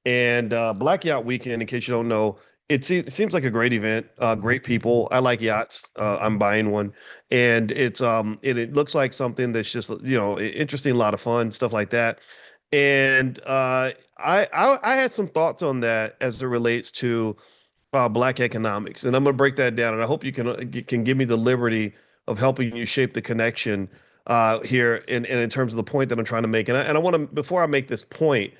And Black Yacht Weekend, in case you don't know, seems like a great event. Great people. I like yachts. I'm buying one, and it looks like something that's just interesting, a lot of fun, stuff like that. And I had some thoughts on that as it relates to Black economics, and I'm going to break that down. And I hope you can give me the liberty of helping you shape the connection here in terms of the point that I'm trying to make. And I want to, before I make this point,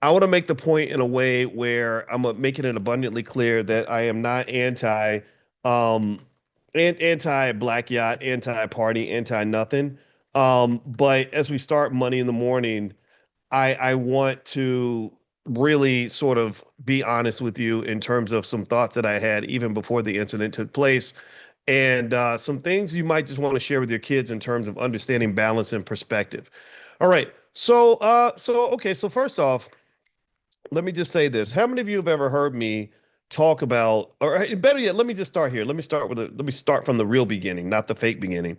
I want to make the point in a way where I'm making it abundantly clear that I am not um, anti Black Yacht, anti party, anti nothing. But as we start Money in the Morning, I want to really sort of be honest with you in terms of some thoughts that I had even before the incident took place, and some things you might just want to share with your kids in terms of understanding balance and perspective. All right. So first off, let me just say this. How many of you have ever heard me talk about, or better yet, let me just start here. Let me start from the real beginning, not the fake beginning.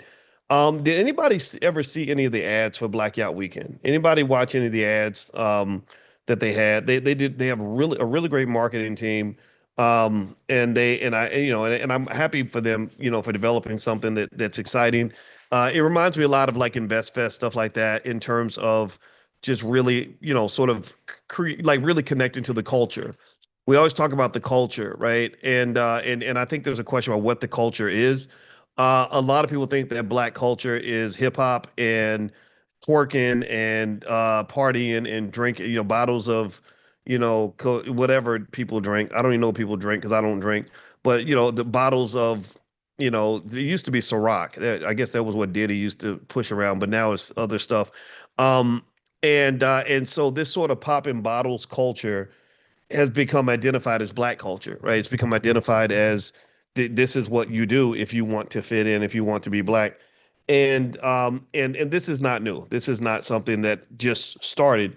Did anybody ever see any of the ads for Black Yacht Weekend? Anybody watch any of the ads that they had? They have a really great marketing team. And they and I and I'm happy for them, for developing something that's exciting. It reminds me a lot of like Invest Fest, stuff like that, in terms of just really, sort of like really connecting to the culture. We always talk about the culture, right? And I think there's a question about what the culture is. A lot of people think that Black culture is hip hop and twerking and partying and drinking, bottles of, whatever people drink. I don't even know what people drink because I don't drink. But the bottles of, it used to be Ciroc. I guess that was what Diddy used to push around, but now it's other stuff. Um, and so this sort of popping bottles culture has become identified as Black culture, right? It's become identified as this is what you do if you want to fit in, if you want to be Black. And this is not new. This is not something that just started.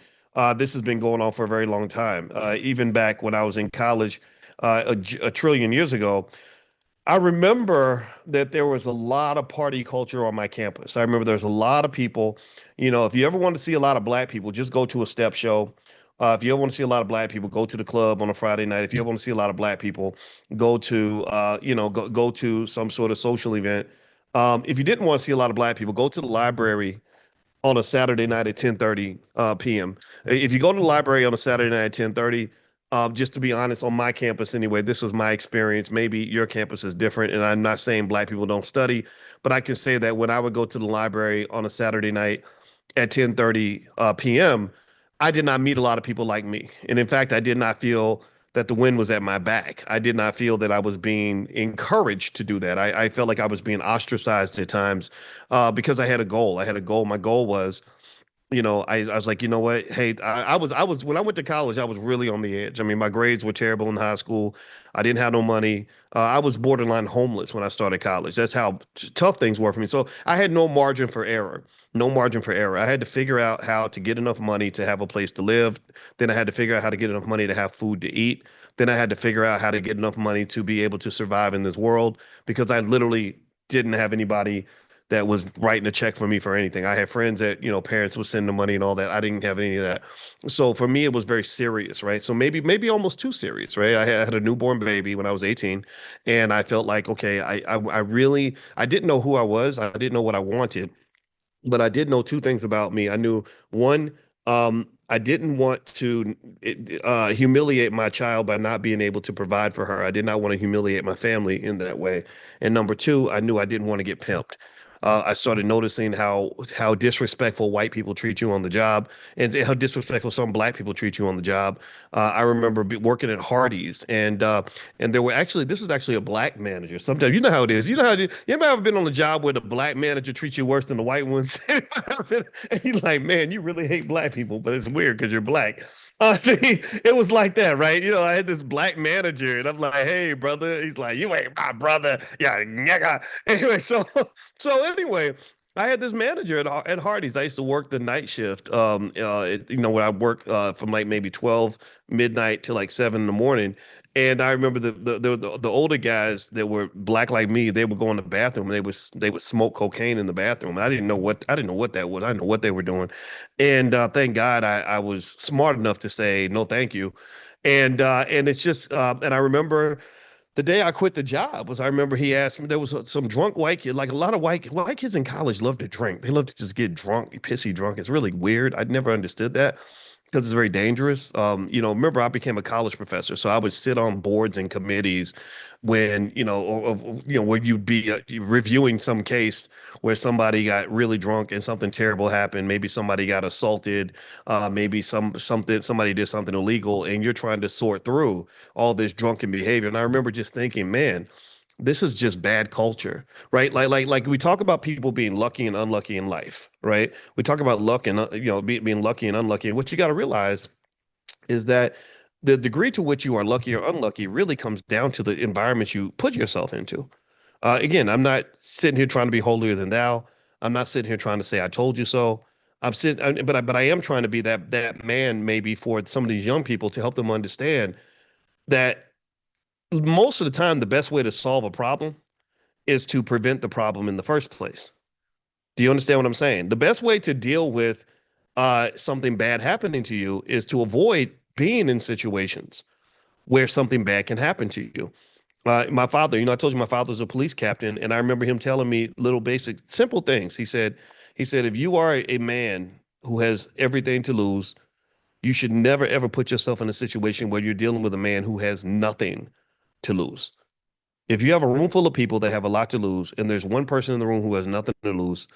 This has been going on for a very long time. Even back when I was in college, a trillion years ago, I remember that there was a lot of party culture on my campus. I remember there's a lot of people, if you ever want to see a lot of Black people, just go to a step show. If you ever want to see a lot of Black people, go to the club on a Friday night. If you ever want to see a lot of Black people, go to some sort of social event. If you didn't want to see a lot of Black people, go to the library on a Saturday night at 10:30 p.m. If you go to the library on a Saturday night at 10:30, just to be honest, on my campus anyway, this was my experience. Maybe your campus is different, and I'm not saying Black people don't study, but I can say that when I would go to the library on a Saturday night at 10:30 p.m., I did not meet a lot of people like me. And in fact, I did not feel that the wind was at my back. I did not feel that I was being encouraged to do that. I felt like I was being ostracized at times because I had a goal. I had a goal. My goal was, I was like, you know what? Hey, I was when I went to college, I was really on the edge. I mean, my grades were terrible in high school. I didn't have no money. I was borderline homeless when I started college. That's how tough things were for me. So I had no margin for error. No margin for error. I had to figure out how to get enough money to have a place to live. Then I had to figure out how to get enough money to have food to eat. Then I had to figure out how to get enough money to be able to survive in this world because I literally didn't have anybody that was writing a check for me for anything. I had friends that, parents would send the money and all that. I didn't have any of that. So for me, it was very serious, right? So maybe almost too serious, right? I had a newborn baby when I was 18, and I felt like, okay, I really, I didn't know who I was. I didn't know what I wanted, but I did know two things about me. I knew one, I didn't want to humiliate my child by not being able to provide for her. I did not want to humiliate my family in that way. And number two, I knew I didn't want to get pimped. I started noticing how disrespectful white people treat you on the job, and how disrespectful some Black people treat you on the job. I remember working at Hardee's, and there were actually this is actually a Black manager. Sometimes you know how it is. You know how it is. You ever been on a job where the Black manager treats you worse than the white ones? And you're like, man, you really hate Black people, but it's weird because you're Black. It was like that, right? I had this Black manager, and I'm like, hey, brother. He's like, you ain't my brother. Yeah, nigga. Anyway, so anyway, I had this manager at Hardee's. I used to work the night shift. When I work from like maybe 12 midnight to like 7 in the morning. And I remember the older guys that were black like me, they would go in the bathroom and they would smoke cocaine in the bathroom. I didn't know what that was. I didn't know what they were doing. And thank God I was smart enough to say no, thank you. And it's just and I remember the day I quit the job was I remember he asked me there was some drunk white kid like a lot of white kids in college love to drink. They love to just get drunk, pissy drunk. It's really weird. I'd never understood that because it's very dangerous. Remember I became a college professor, so I would sit on boards and committees when where you'd be reviewing some case where somebody got really drunk and something terrible happened. Maybe somebody got assaulted, maybe somebody did something illegal, and you're trying to sort through all this drunken behavior. And I remember just thinking, man, this is just bad culture, right? Like we talk about people being lucky and unlucky in life, right? We talk about luck and being lucky and unlucky. And what you got to realize is that the degree to which you are lucky or unlucky really comes down to the environment you put yourself into. Again, I'm not sitting here trying to be holier than thou. I'm not sitting here trying to say I told you so. But I am trying to be that man maybe for some of these young people to help them understand that most of the time the best way to solve a problem is to prevent the problem in the first place. Do you understand what I'm saying? The best way to deal with something bad happening to you is to avoid being in situations where something bad can happen to you. My father, I told you my father's a police captain, and I remember him telling me little basic, simple things. He said, if you are a man who has everything to lose, you should never ever put yourself in a situation where you're dealing with a man who has nothing to lose. If you have a room full of people that have a lot to lose, and there's one person in the room who has nothing to lose,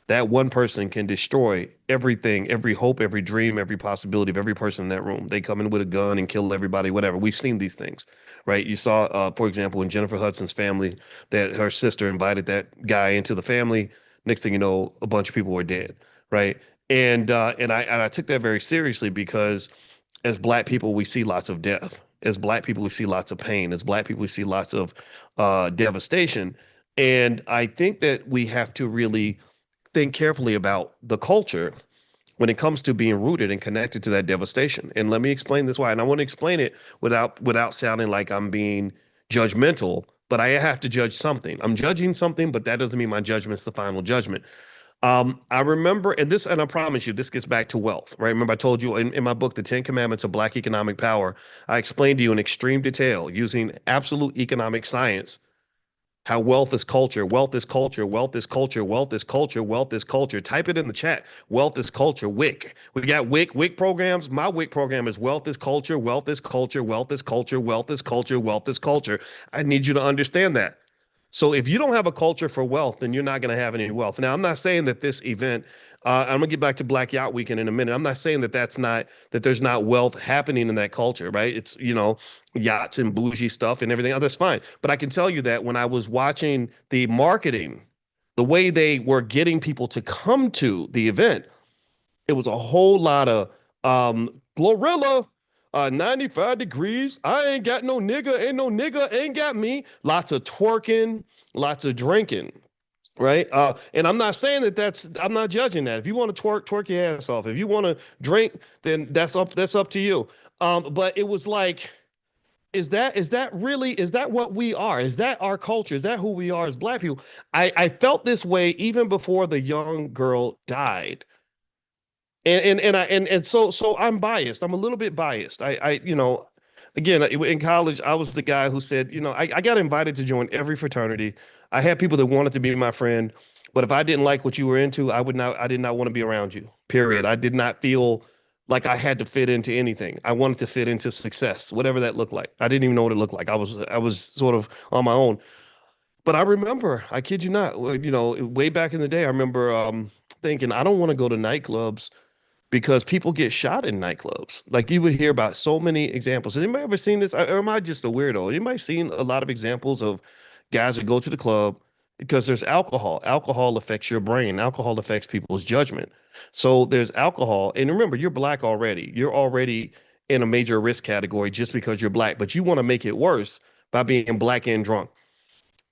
that one person can destroy everything, every hope, every dream, every possibility of every person in that room. They come in with a gun and kill everybody, whatever. We've seen these things, right? You saw, for example, in Jennifer Hudson's family, that her sister invited that guy into the family. Next thing you know, a bunch of people were dead, right? And I took that very seriously because as Black people, we see lots of death. As Black people, we see lots of pain. As Black people, we see lots of devastation. And I think that we have to really think carefully about the culture when it comes to being rooted and connected to that devastation. And let me explain this why. And I want to explain it without sounding like I'm being judgmental, but I have to judge something. I'm judging something, but that doesn't mean my judgment's the final judgment. I remember, and I promise you, this gets back to wealth, right? Remember, I told you in my book, The 10 Commandments of Black Economic Power, I explained to you in extreme detail using absolute economic science how wealth is culture, wealth is culture, wealth is culture, wealth is culture, wealth is culture. Type it in the chat. Wealth is culture. WIC. We got WIC programs. My WIC program is wealth is culture, wealth is culture, wealth is culture, wealth is culture, wealth is culture. I need you to understand that. So if you don't have a culture for wealth, then you're not going to have any wealth. Now, I'm not saying that this event, I'm going to get back to Black Yacht Weekend in a minute. I'm not saying that there's not wealth happening in that culture, right? It's, yachts and bougie stuff and everything. Oh, that's fine. But I can tell you that when I was watching the marketing, the way they were getting people to come to the event, it was a whole lot of Glorilla, 95 degrees. I ain't got no nigga, ain't no nigga, ain't got me. Lots of twerking, lots of drinking, right? And I'm not saying I'm not judging that. If you want to twerk your ass off. If you want to drink, then that's up to you. But it was like, is that what we are? Is that our culture? Is that who we are as Black people? I felt this way even before the young girl died. And so I'm biased. I'm a little bit biased. Again, in college, I was the guy who said, I got invited to join every fraternity. I had people that wanted to be my friend, but if I didn't like what you were into, I did not want to be around you. Period. I did not feel like I had to fit into anything. I wanted to fit into success, whatever that looked like. I didn't even know what it looked like. I was sort of on my own. But I remember, I kid you not, way back in the day, I remember thinking, I don't want to go to nightclubs because people get shot in nightclubs. Like you would hear about so many examples. Has anybody ever seen this? Or am I just a weirdo? Anybody seen a lot of examples of guys that go to the club because there's alcohol? Alcohol affects your brain. Alcohol affects people's judgment. So there's alcohol. And remember, you're Black already. You're already in a major risk category just because you're Black, but you want to make it worse by being Black and drunk.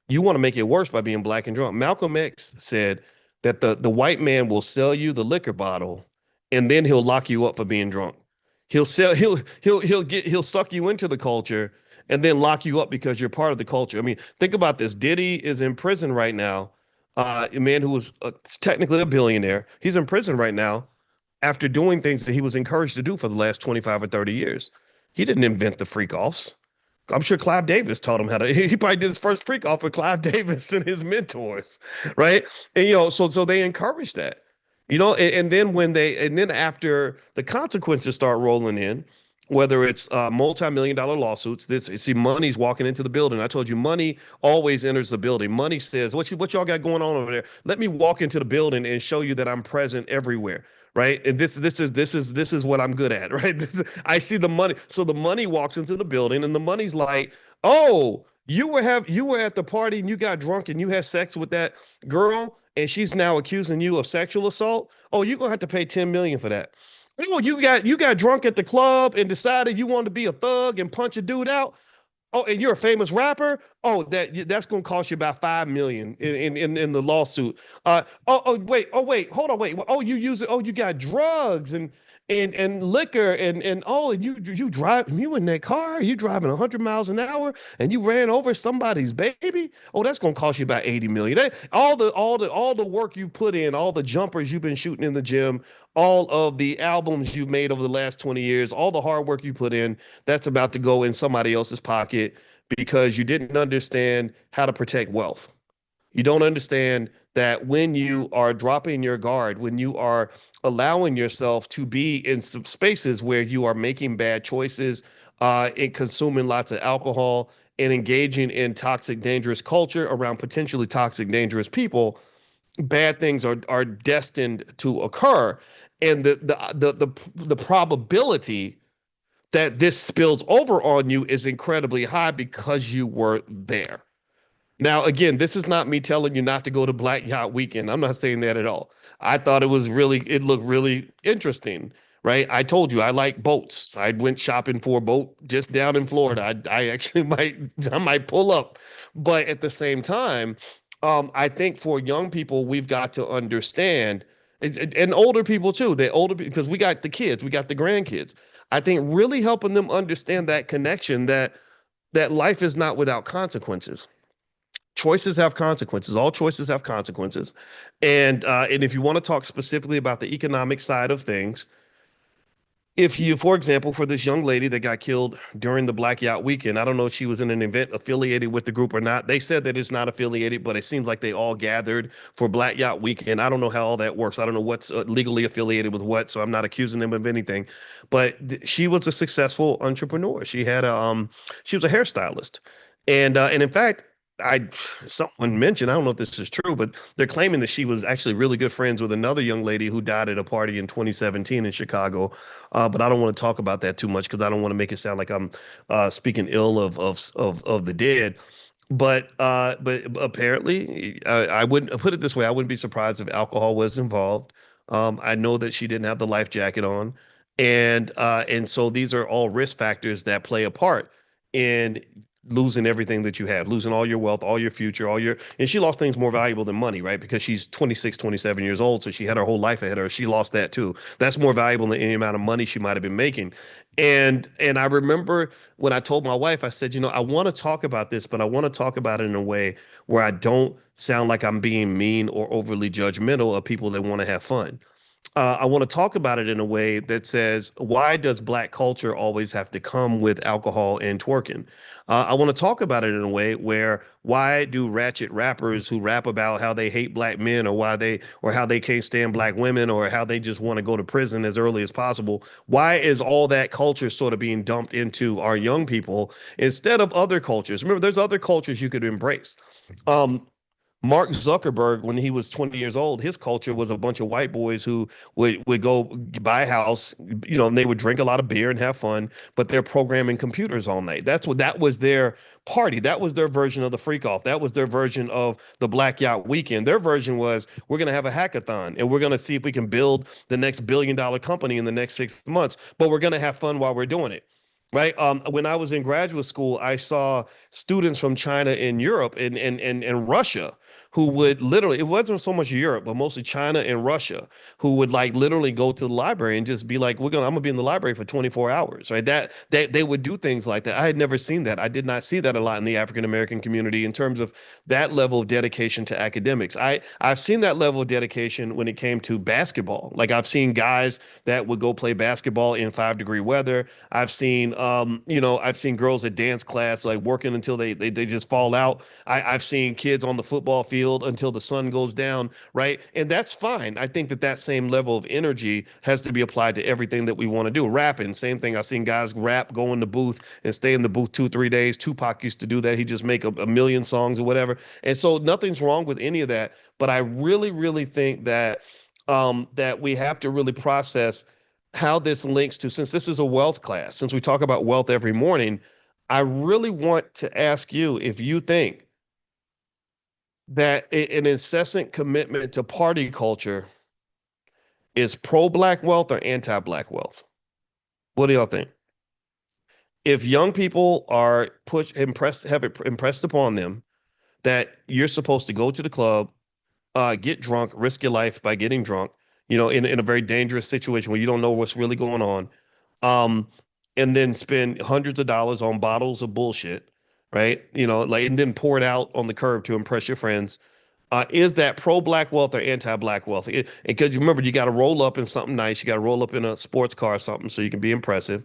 You want to make it worse by being Black and drunk. Malcolm X said that the white man will sell you the liquor bottle and then he'll lock you up for being drunk. He'll suck you into the culture and then lock you up because you're part of the culture. I mean, think about this. Diddy is in prison right now. A man who was technically a billionaire. He's in prison right now after doing things that he was encouraged to do for the last 25 or 30 years. He didn't invent the freak offs. I'm sure Clive Davis taught him how to. He probably did his first freak off with Clive Davis and his mentors, right? And so they encourage that, and then and then after the consequences start rolling in, whether it's multi-million dollar lawsuits, this see money's walking into the building. I told you, money always enters the building. Money says, what y'all got going on over there? Let me walk into the building and show you that I'm present everywhere. Right. And this is what I'm good at. Right. I see the money. So the money walks into the building and the money's like, oh, you were at the party and you got drunk and you had sex with that girl and she's now accusing you of sexual assault. Oh, you're gonna have to pay 10 million for that. Oh, you got drunk at the club and decided you wanted to be a thug and punch a dude out. Oh, and you're a famous rapper. Oh, that's gonna cost you about 5 million in the lawsuit. Wait, hold on, wait. Oh, you use it. Oh, you got drugs and liquor and oh, and you in that car. You driving 100 miles an hour and you ran over somebody's baby. Oh, that's gonna cost you about 80 million. All the work you've put in, all the jumpers you've been shooting in the gym, all of the albums you've made over the last 20 years, all the hard work you put in, that's about to go in somebody else's pocket because you didn't understand how to protect wealth. You don't understand that when you are dropping your guard, when you are allowing yourself to be in some spaces where you are making bad choices, and consuming lots of alcohol and engaging in toxic, dangerous culture around potentially toxic, dangerous people, bad things are destined to occur. And the probability that this spills over on you is incredibly high because you were there. Now, again, this is not me telling you not to go to Black Yacht Weekend. I'm not saying that at all. I thought it looked really interesting, right? I told you I like boats. I went shopping for a boat just down in Florida. I actually I might pull up, but at the same time, I think for young people, we've got to understand, and older people too. They're older because we got the kids, we got the grandkids. I think really helping them understand that connection that life is not without consequences. Choices have consequences. All choices have consequences. And if you want to talk specifically about the economic side of things, if you, for example, for this young lady that got killed during the Black Yacht Weekend, I don't know if she was in an event affiliated with the group or not. They said that it's not affiliated, but it seems like they all gathered for Black Yacht Weekend. I don't know how all that works. I don't know what's legally affiliated with what, so I'm not accusing them of anything. But she was a successful entrepreneur. She was a hairstylist, and in fact, I someone mentioned, I don't know if this is true, but they're claiming that she was actually really good friends with another young lady who died at a party in 2017 in Chicago. But I don't want to talk about that too much because I don't want to make it sound like I'm speaking ill of the dead. But apparently, I wouldn't put it this way. I wouldn't be surprised if alcohol was involved. I know that she didn't have the life jacket on, and so these are all risk factors that play a part in losing everything that you have, losing all your wealth, all your future, and she lost things more valuable than money, right? Because she's 26, 27 years old. So she had her whole life ahead of her. She lost that too. That's more valuable than any amount of money she might have been making. And I remember when I told my wife, I said, I want to talk about this, but I want to talk about it in a way where I don't sound like I'm being mean or overly judgmental of people that want to have fun. I want to talk about it in a way that says, why does black culture always have to come with alcohol and twerking? I want to talk about it in a way where why do ratchet rappers who rap about how they hate black men or how they can't stand black women or how they just want to go to prison as early as possible? Why is all that culture sort of being dumped into our young people instead of other cultures? Remember, there's other cultures you could embrace. Mark Zuckerberg, when he was 20 years old, his culture was a bunch of white boys who would go buy a house, and they would drink a lot of beer and have fun, but they're programming computers all night. That was their party. That was their version of the freak off. That was their version of the Black Yacht Weekend. Their version was, we're going to have a hackathon and we're going to see if we can build the next billion-dollar company in the next 6 months, but we're going to have fun while we're doing it. Right. When I was in graduate school, I saw students from China and Europe and Russia who would literally, it wasn't so much Europe, but mostly China and Russia, who would like literally go to the library and just be like, I'm gonna be in the library for 24 hours, right? That they would do things like that. I had never seen that. I did not see that a lot in the African American community in terms of that level of dedication to academics. I've seen that level of dedication when it came to basketball. Like I've seen guys that would go play basketball in 5-degree weather. I've seen girls at dance class like working until they just fall out. I've seen kids on the football field until the sun goes down, right? And that's fine. I think that that same level of energy has to be applied to everything that we want to do. Rapping, same thing. I've seen guys rap, go in the booth and stay in the booth 2, 3 days. Tupac used to do that. He just make a million songs or whatever. And so nothing's wrong with any of that. But I really, really think that that we have to really process how this links to, since this is a wealth class, since we talk about wealth every morning, I really want to ask you if you think that an incessant commitment to party culture is pro-black wealth or anti-black wealth. What do y'all think? If young people are have it impressed upon them that you're supposed to go to the club, get drunk, risk your life by getting drunk, in a very dangerous situation where you don't know what's really going on, um, and then spend hundreds of dollars on bottles of bullshit, right? Like, and then pour it out on the curb to impress your friends. Is that pro-black wealth or anti-black wealth? Because you remember, you got to roll up in something nice. You got to roll up in a sports car or something so you can be impressive.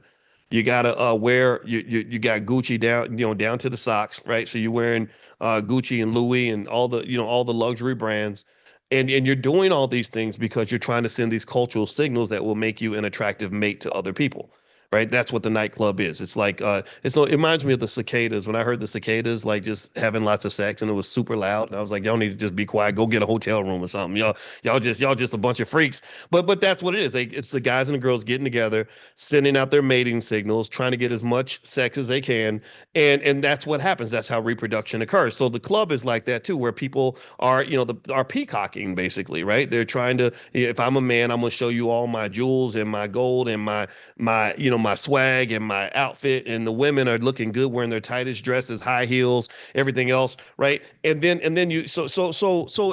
You got to wear you got Gucci down, down to the socks, right? So you're wearing Gucci and Louis and all the luxury brands. And you're doing all these things because you're trying to send these cultural signals that will make you an attractive mate to other people. Right. That's what the nightclub is. It's like it reminds me of the cicadas. When I heard the cicadas like just having lots of sex and it was super loud. And I was like, y'all need to just be quiet, go get a hotel room or something. Y'all just a bunch of freaks. But that's what it is. It's the guys and the girls getting together, sending out their mating signals, trying to get as much sex as they can. And that's what happens. That's how reproduction occurs. So the club is like that too, where people are, are peacocking basically, right? They're trying to, if I'm a man, I'm gonna show you all my jewels and my gold and my swag and my outfit, and the women are looking good wearing their tightest dresses, high heels, everything else, right? And then you so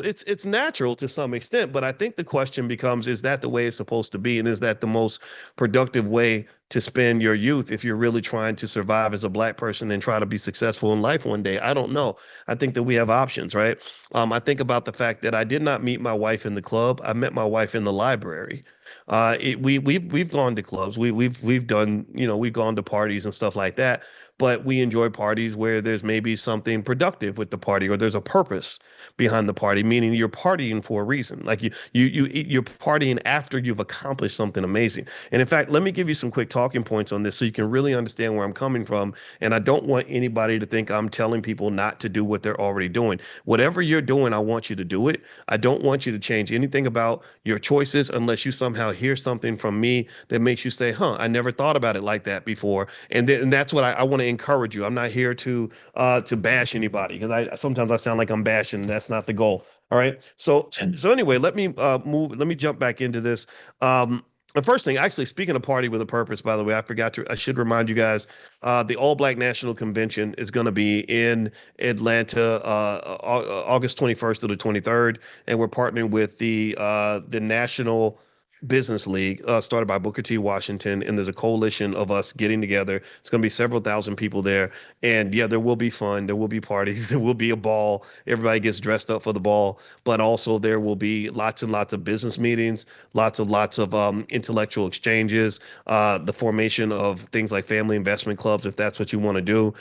it's natural to some extent, but I think the question becomes, is that the way it's supposed to be, and is that the most productive way to spend your youth if you're really trying to survive as a black person and try to be successful in life one day? I don't know. I think that we have options, right? I think about the fact that I did not meet my wife in the club. I met my wife in the library. We've gone to clubs. We've done, we've gone to parties and stuff like that. But we enjoy parties where there's maybe something productive with the party, or there's a purpose behind the party, meaning you're partying for a reason. Like you're partying after you've accomplished something amazing. And in fact, let me give you some quick talking points on this so you can really understand where I'm coming from. And I don't want anybody to think I'm telling people not to do what they're already doing. Whatever you're doing, I want you to do it. I don't want you to change anything about your choices unless you somehow hear something from me that makes you say, huh, I never thought about it like that before. And that's what I want to encourage you. I'm not here to bash anybody, because I sometimes I sound like I'm bashing. That's not the goal. All right. So anyway, let me move. Let me jump back into this. The first thing, actually, speaking of party with a purpose, by the way, I should remind you guys, the All Black National Convention is going to be in Atlanta, August 21st to the 23rd, and we're partnering with the National Business League, started by Booker T. Washington, and there's a coalition of us getting together. It's going to be several thousand people there, and yeah, there will be fun, there will be parties, there will be a ball. Everybody gets dressed up for the ball, but also there will be lots and lots of business meetings, lots of intellectual exchanges, the formation of things like family investment clubs, if that's what you want to do.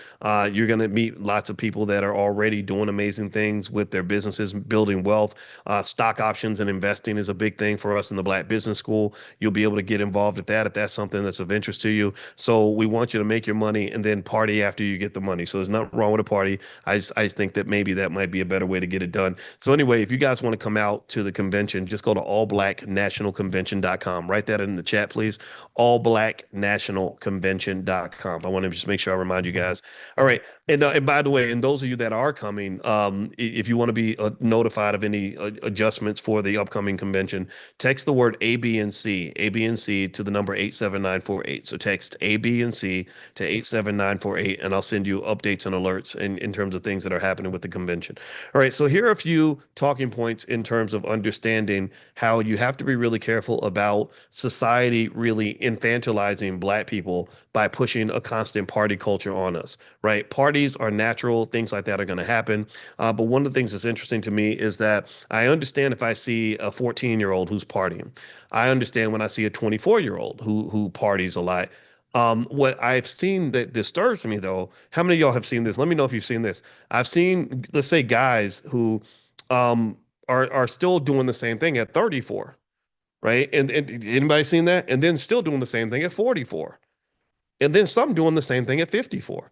You're going to meet lots of people that are already doing amazing things with their businesses, building wealth. Stock options and investing is a big thing for us in the Black Business School. You'll be able to get involved with that if that's something that's of interest to you. So we want you to make your money and then party after you get the money. So there's nothing wrong with a party. I just think that maybe that might be a better way to get it done. So anyway, if you guys want to come out to the convention, just go to allblacknationalconvention.com. Write that in the chat, please. Allblacknationalconvention.com. I want to just make sure I remind you guys. All right. And by the way, and those of you that are coming, if you want to be notified of any adjustments for the upcoming convention, text the word B, and C, A, B, and C to the number 87948. So text A, B, and C to 87948, and I'll send you updates and alerts in terms of things that are happening with the convention. All right, so here are a few talking points in terms of understanding how you have to be really careful about society really infantilizing Black people by pushing a constant party culture on us, right? Parties are natural, things like that are going to happen. But one of the things that's interesting to me is that I understand if I see a 14-year-old who's partying. I understand when I see a 24-year-old who parties a lot. What I've seen that disturbs me though, how many of y'all have seen this? Let me know if you've seen this. I've seen, let's say, guys who are still doing the same thing at 34, right? And anybody seen that? And then still doing the same thing at 44. And then some doing the same thing at 54.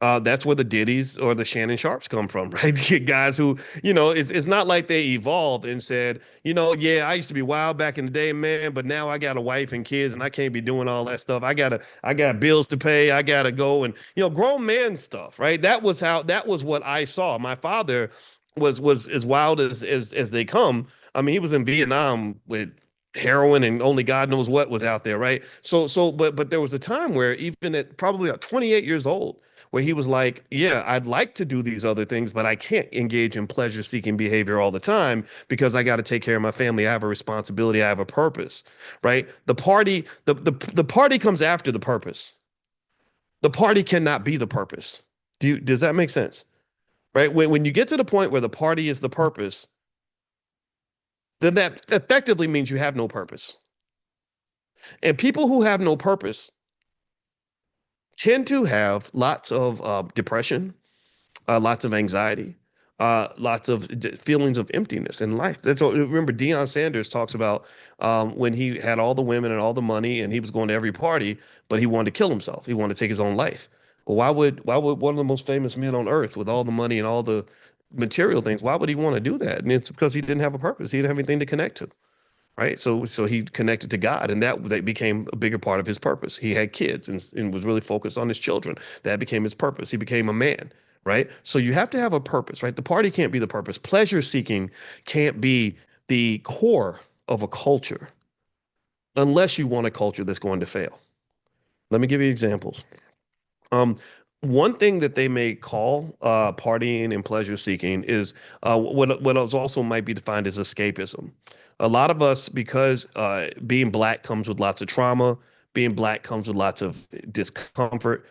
That's where the Diddy's or the Shannon Sharps come from, right? Guys who, it's not like they evolved and said, yeah, I used to be wild back in the day, man, but now I got a wife and kids and I can't be doing all that stuff. I got bills to pay. I gotta go and, grown man stuff, right? That was what I saw. My father was as wild as they come. I mean, he was in Vietnam with heroin and only God knows what was out there, right? But there was a time where even at probably about 28 years old, where he was like, yeah, I'd like to do these other things, but I can't engage in pleasure seeking behavior all the time because I got to take care of my family. I have a responsibility. I have a purpose, right? The party comes after the purpose. The party cannot be the purpose. Does that make sense? Right? When you get to the point where the party is the purpose, then that effectively means you have no purpose. And people who have no purpose tend to have lots of depression, lots of anxiety, lots of feelings of emptiness in life. That's what, remember, Deion Sanders talks about when he had all the women and all the money and he was going to every party, but he wanted to kill himself. He wanted to take his own life. Well, why would one of the most famous men on earth with all the money and all the material things, why would he want to do that? And it's because he didn't have a purpose. He didn't have anything to connect to. Right. So he connected to God, and that became a bigger part of his purpose. He had kids and was really focused on his children. That became his purpose. He became a man. Right. So you have to have a purpose. Right. The party can't be the purpose. Pleasure seeking can't be the core of a culture unless you want a culture that's going to fail. Let me give you examples. Um, One thing that they may call partying and pleasure seeking is what else also might be defined as escapism. A lot of us, because being Black comes with lots of trauma, being Black comes with lots of discomfort,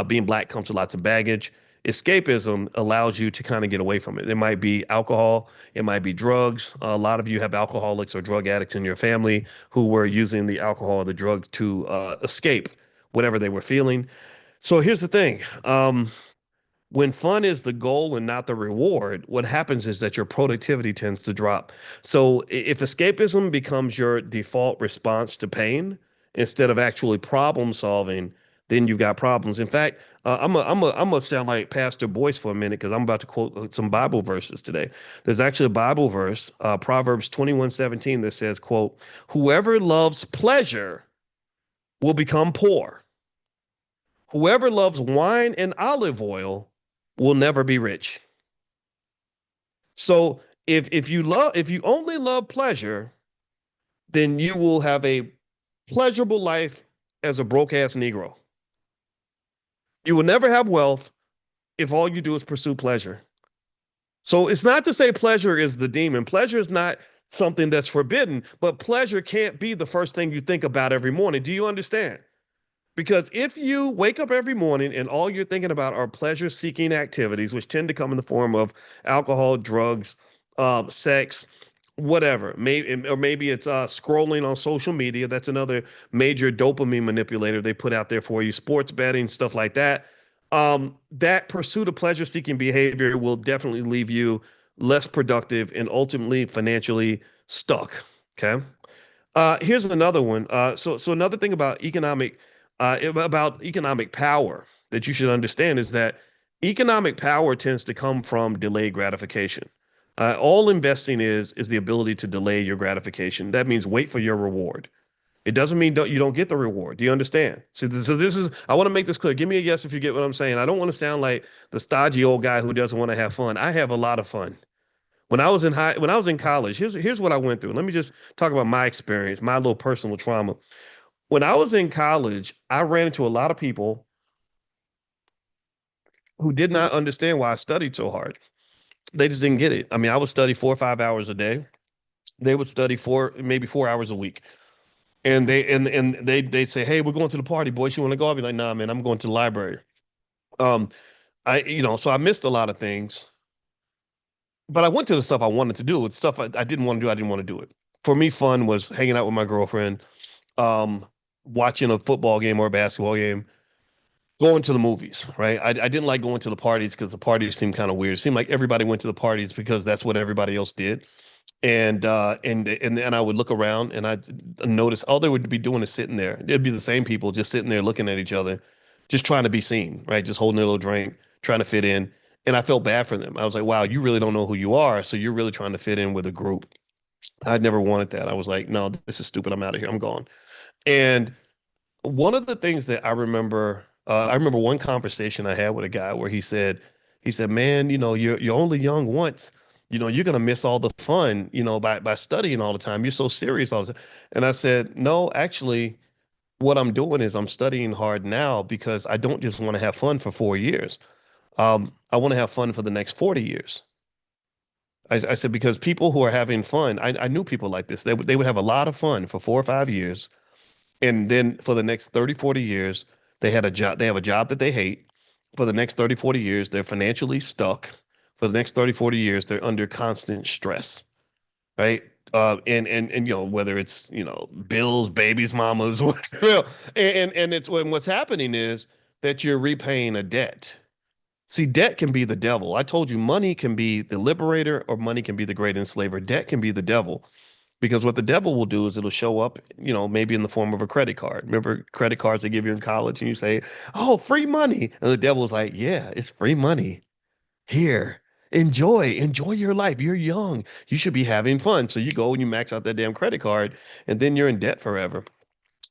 being Black comes with lots of baggage. Escapism allows you to kind of get away from it. It might be alcohol, it might be drugs. A lot of you have alcoholics or drug addicts in your family who were using the alcohol or the drugs to escape whatever they were feeling. So here's the thing. When fun is the goal and not the reward, what happens is that your productivity tends to drop. So if escapism becomes your default response to pain instead of actually problem solving, then you've got problems. In fact, I'm gonna sound like Pastor Boyce for a minute because I'm about to quote some Bible verses today. There's actually a Bible verse, Proverbs 21:17, that says, quote, "Whoever loves pleasure will become poor. Whoever loves wine and olive oil will never be rich." So if you only love pleasure, then you will have a pleasurable life as a broke ass Negro. You will never have wealth if all you do is pursue pleasure. So it's not to say pleasure is the demon. Pleasure is not something that's forbidden, but pleasure can't be the first thing you think about every morning. Do you understand? Because if you wake up every morning and all you're thinking about are pleasure seeking activities, which tend to come in the form of alcohol, drugs, sex, whatever, maybe it's scrolling on social media. That's another major dopamine manipulator they put out there for you, sports betting, stuff like that. That pursuit of pleasure seeking behavior will definitely leave you less productive and ultimately financially stuck. Okay. Here's another one. So another thing about economic power that you should understand is that economic power tends to come from delayed gratification. All investing is the ability to delay your gratification. That means wait for your reward. It doesn't mean you don't get the reward. Do you understand? So this is, I want to make this clear. Give me a yes if you get what I'm saying. I don't want to sound like the stodgy old guy who doesn't want to have fun. I have a lot of fun. when I was in college, here's what I went through. Let me just talk about my experience, my little personal trauma. When I was in college, I ran into a lot of people who did not understand why I studied so hard. They just didn't get it. I mean, I would study 4 or 5 hours a day. They would study maybe 4 hours a week. And they'd say, "Hey, we're going to the party, boys. You want to go?" I'd be like, "Nah, man, I'm going to the library." Um, so I missed a lot of things, but I went to the stuff I wanted to do. It's stuff I didn't want to do. I didn't want to do it. For me, fun was hanging out with my girlfriend, um, watching a football game or a basketball game, going to the movies, right? I didn't like going to the parties because the parties seemed kind of weird. It seemed like everybody went to the parties because that's what everybody else did. And I would look around and I'd notice all they would be doing is sitting there. It'd be the same people just sitting there looking at each other, just trying to be seen, right? Just holding their little drink, trying to fit in. And I felt bad for them. I was like, wow, you really don't know who you are. So you're really trying to fit in with a group. I'd never wanted that. I was like, no, this is stupid. I'm out of here. I'm gone. And one of the things that I remember one conversation I had with a guy where he said, man, you're only young once. You're gonna miss all the fun, by studying all the time. You're so serious all the time. And I said, no, actually, what I'm doing is I'm studying hard now because I don't just want to have fun for 4 years. I want to have fun for the next 40 years. I said, because people who are having fun, I knew people like this. They would have a lot of fun for 4 or 5 years. And then for the next 30, 40 years, they have a job that they hate. For the next 30, 40 years, they're financially stuck. For the next 30, 40 years, they're under constant stress, right? And whether it's, bills, babies, mamas, and it's when what's happening is that you're repaying a debt. See, debt can be the devil. I told you money can be the liberator or money can be the great enslaver. Debt can be the devil. Because what the devil will do is it'll show up, maybe in the form of a credit card. Remember credit cards they give you in college and you say, "Oh, free money." And the devil's like, "Yeah, it's free money. Here, enjoy your life. You're young. You should be having fun." So you go and you max out that damn credit card and then you're in debt forever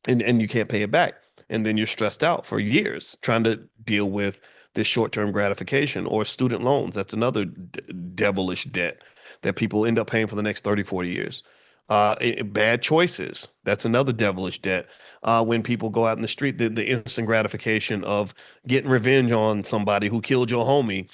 and you can't pay it back. And then you're stressed out for years trying to deal with this short-term gratification or student loans. That's another devilish debt that people end up paying for the next 30, 40 years. Bad choices. That's another devilish debt. When people go out in the street, the instant gratification of getting revenge on somebody who killed your homie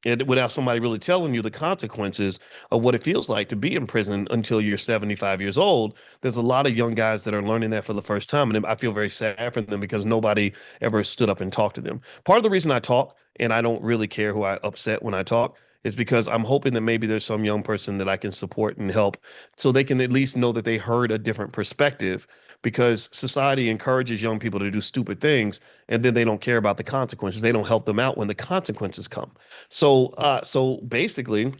and without somebody really telling you the consequences of what it feels like to be in prison until you're 75 years old. There's a lot of young guys that are learning that for the first time. And I feel very sad for them because nobody ever stood up and talked to them. Part of the reason I talk, and I don't really care who I upset when I talk, is because I'm hoping that maybe there's some young person that I can support and help so they can at least know that they heard a different perspective because society encourages young people to do stupid things and then they don't care about the consequences. They don't help them out when the consequences come. So basically,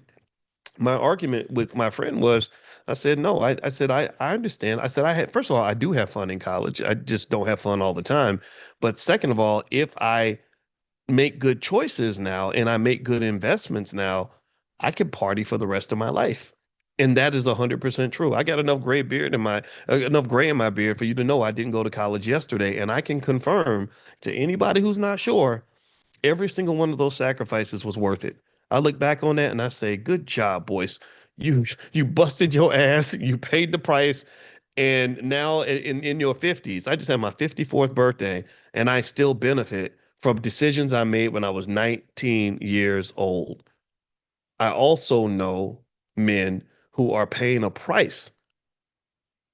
my argument with my friend was, I said, no, I said, I understand. I said, first of all, I do have fun in college. I just don't have fun all the time. But second of all, if I make good choices now and I make good investments now, I can party for the rest of my life. And that is 100% true. I got enough gray in my beard for you to know I didn't go to college yesterday. And I can confirm to anybody who's not sure, every single one of those sacrifices was worth it. I look back on that and I say, good job, boys. You busted your ass, you paid the price, and now in your 50s, I just had my 54th birthday, and I still benefit from decisions I made when I was 19 years old. I also know men who are paying a price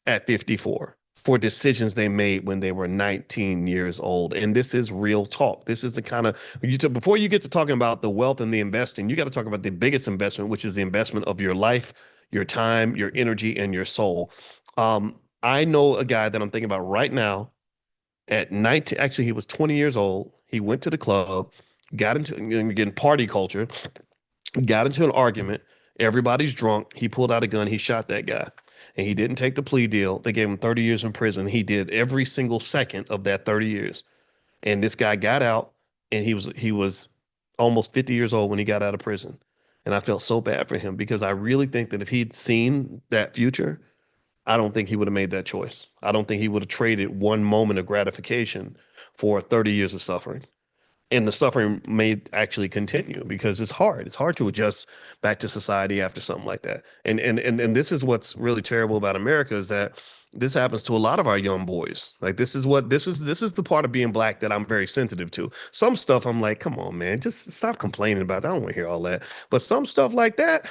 at 54 for decisions they made when they were 19 years old. And this is real talk. This is the kind of before you get to talking about the wealth and the investing, you got to talk about the biggest investment, which is the investment of your life, your time, your energy, and your soul. I know a guy that I'm thinking about right now at 19, actually, he was 20 years old. He went to the club, got into again party culture, got into an argument. Everybody's drunk. He pulled out a gun. He shot that guy. And he didn't take the plea deal. They gave him 30 years in prison. He did every single second of that 30 years. And this guy got out and he was almost 50 years old when he got out of prison. And I felt so bad for him because I really think that if he'd seen that future, I don't think he would have made that choice. I don't think he would have traded one moment of gratification for 30 years of suffering. and the suffering may actually continue because it's hard. It's hard to adjust back to society after something like that. And this is what's really terrible about America is that this happens to a lot of our young boys. Like this is the part of being black that I'm very sensitive to. Some stuff I'm like, come on, man, just stop complaining about that. I don't want to hear all that. But some stuff like that,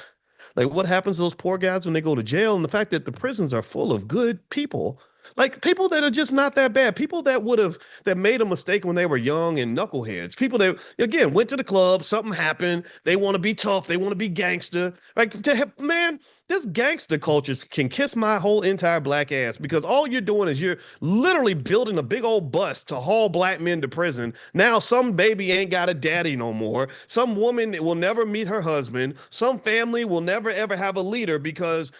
like what happens to those poor guys when they go to jail, and the fact that the prisons are full of good people, like people that are just not that bad, people that made a mistake when they were young and knuckleheads, people that again went to the club, something happened, they want to be tough, they want to be gangster. Like man, this gangster culture can kiss my whole entire black ass because all you're doing is you're literally building a big old bus to haul black men to prison. Now some baby ain't got a daddy no more. Some woman will never meet her husband. Some family will never ever have a leader because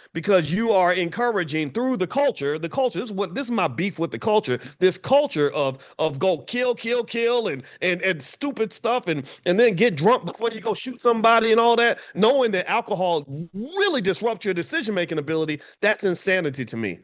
you are encouraging through the culture. The culture. This is my beef with the culture. This culture of go kill, kill, kill, and stupid stuff, and then get drunk before you go shoot somebody and all that, knowing that alcohol really disrupts your decision making ability. That's insanity to me.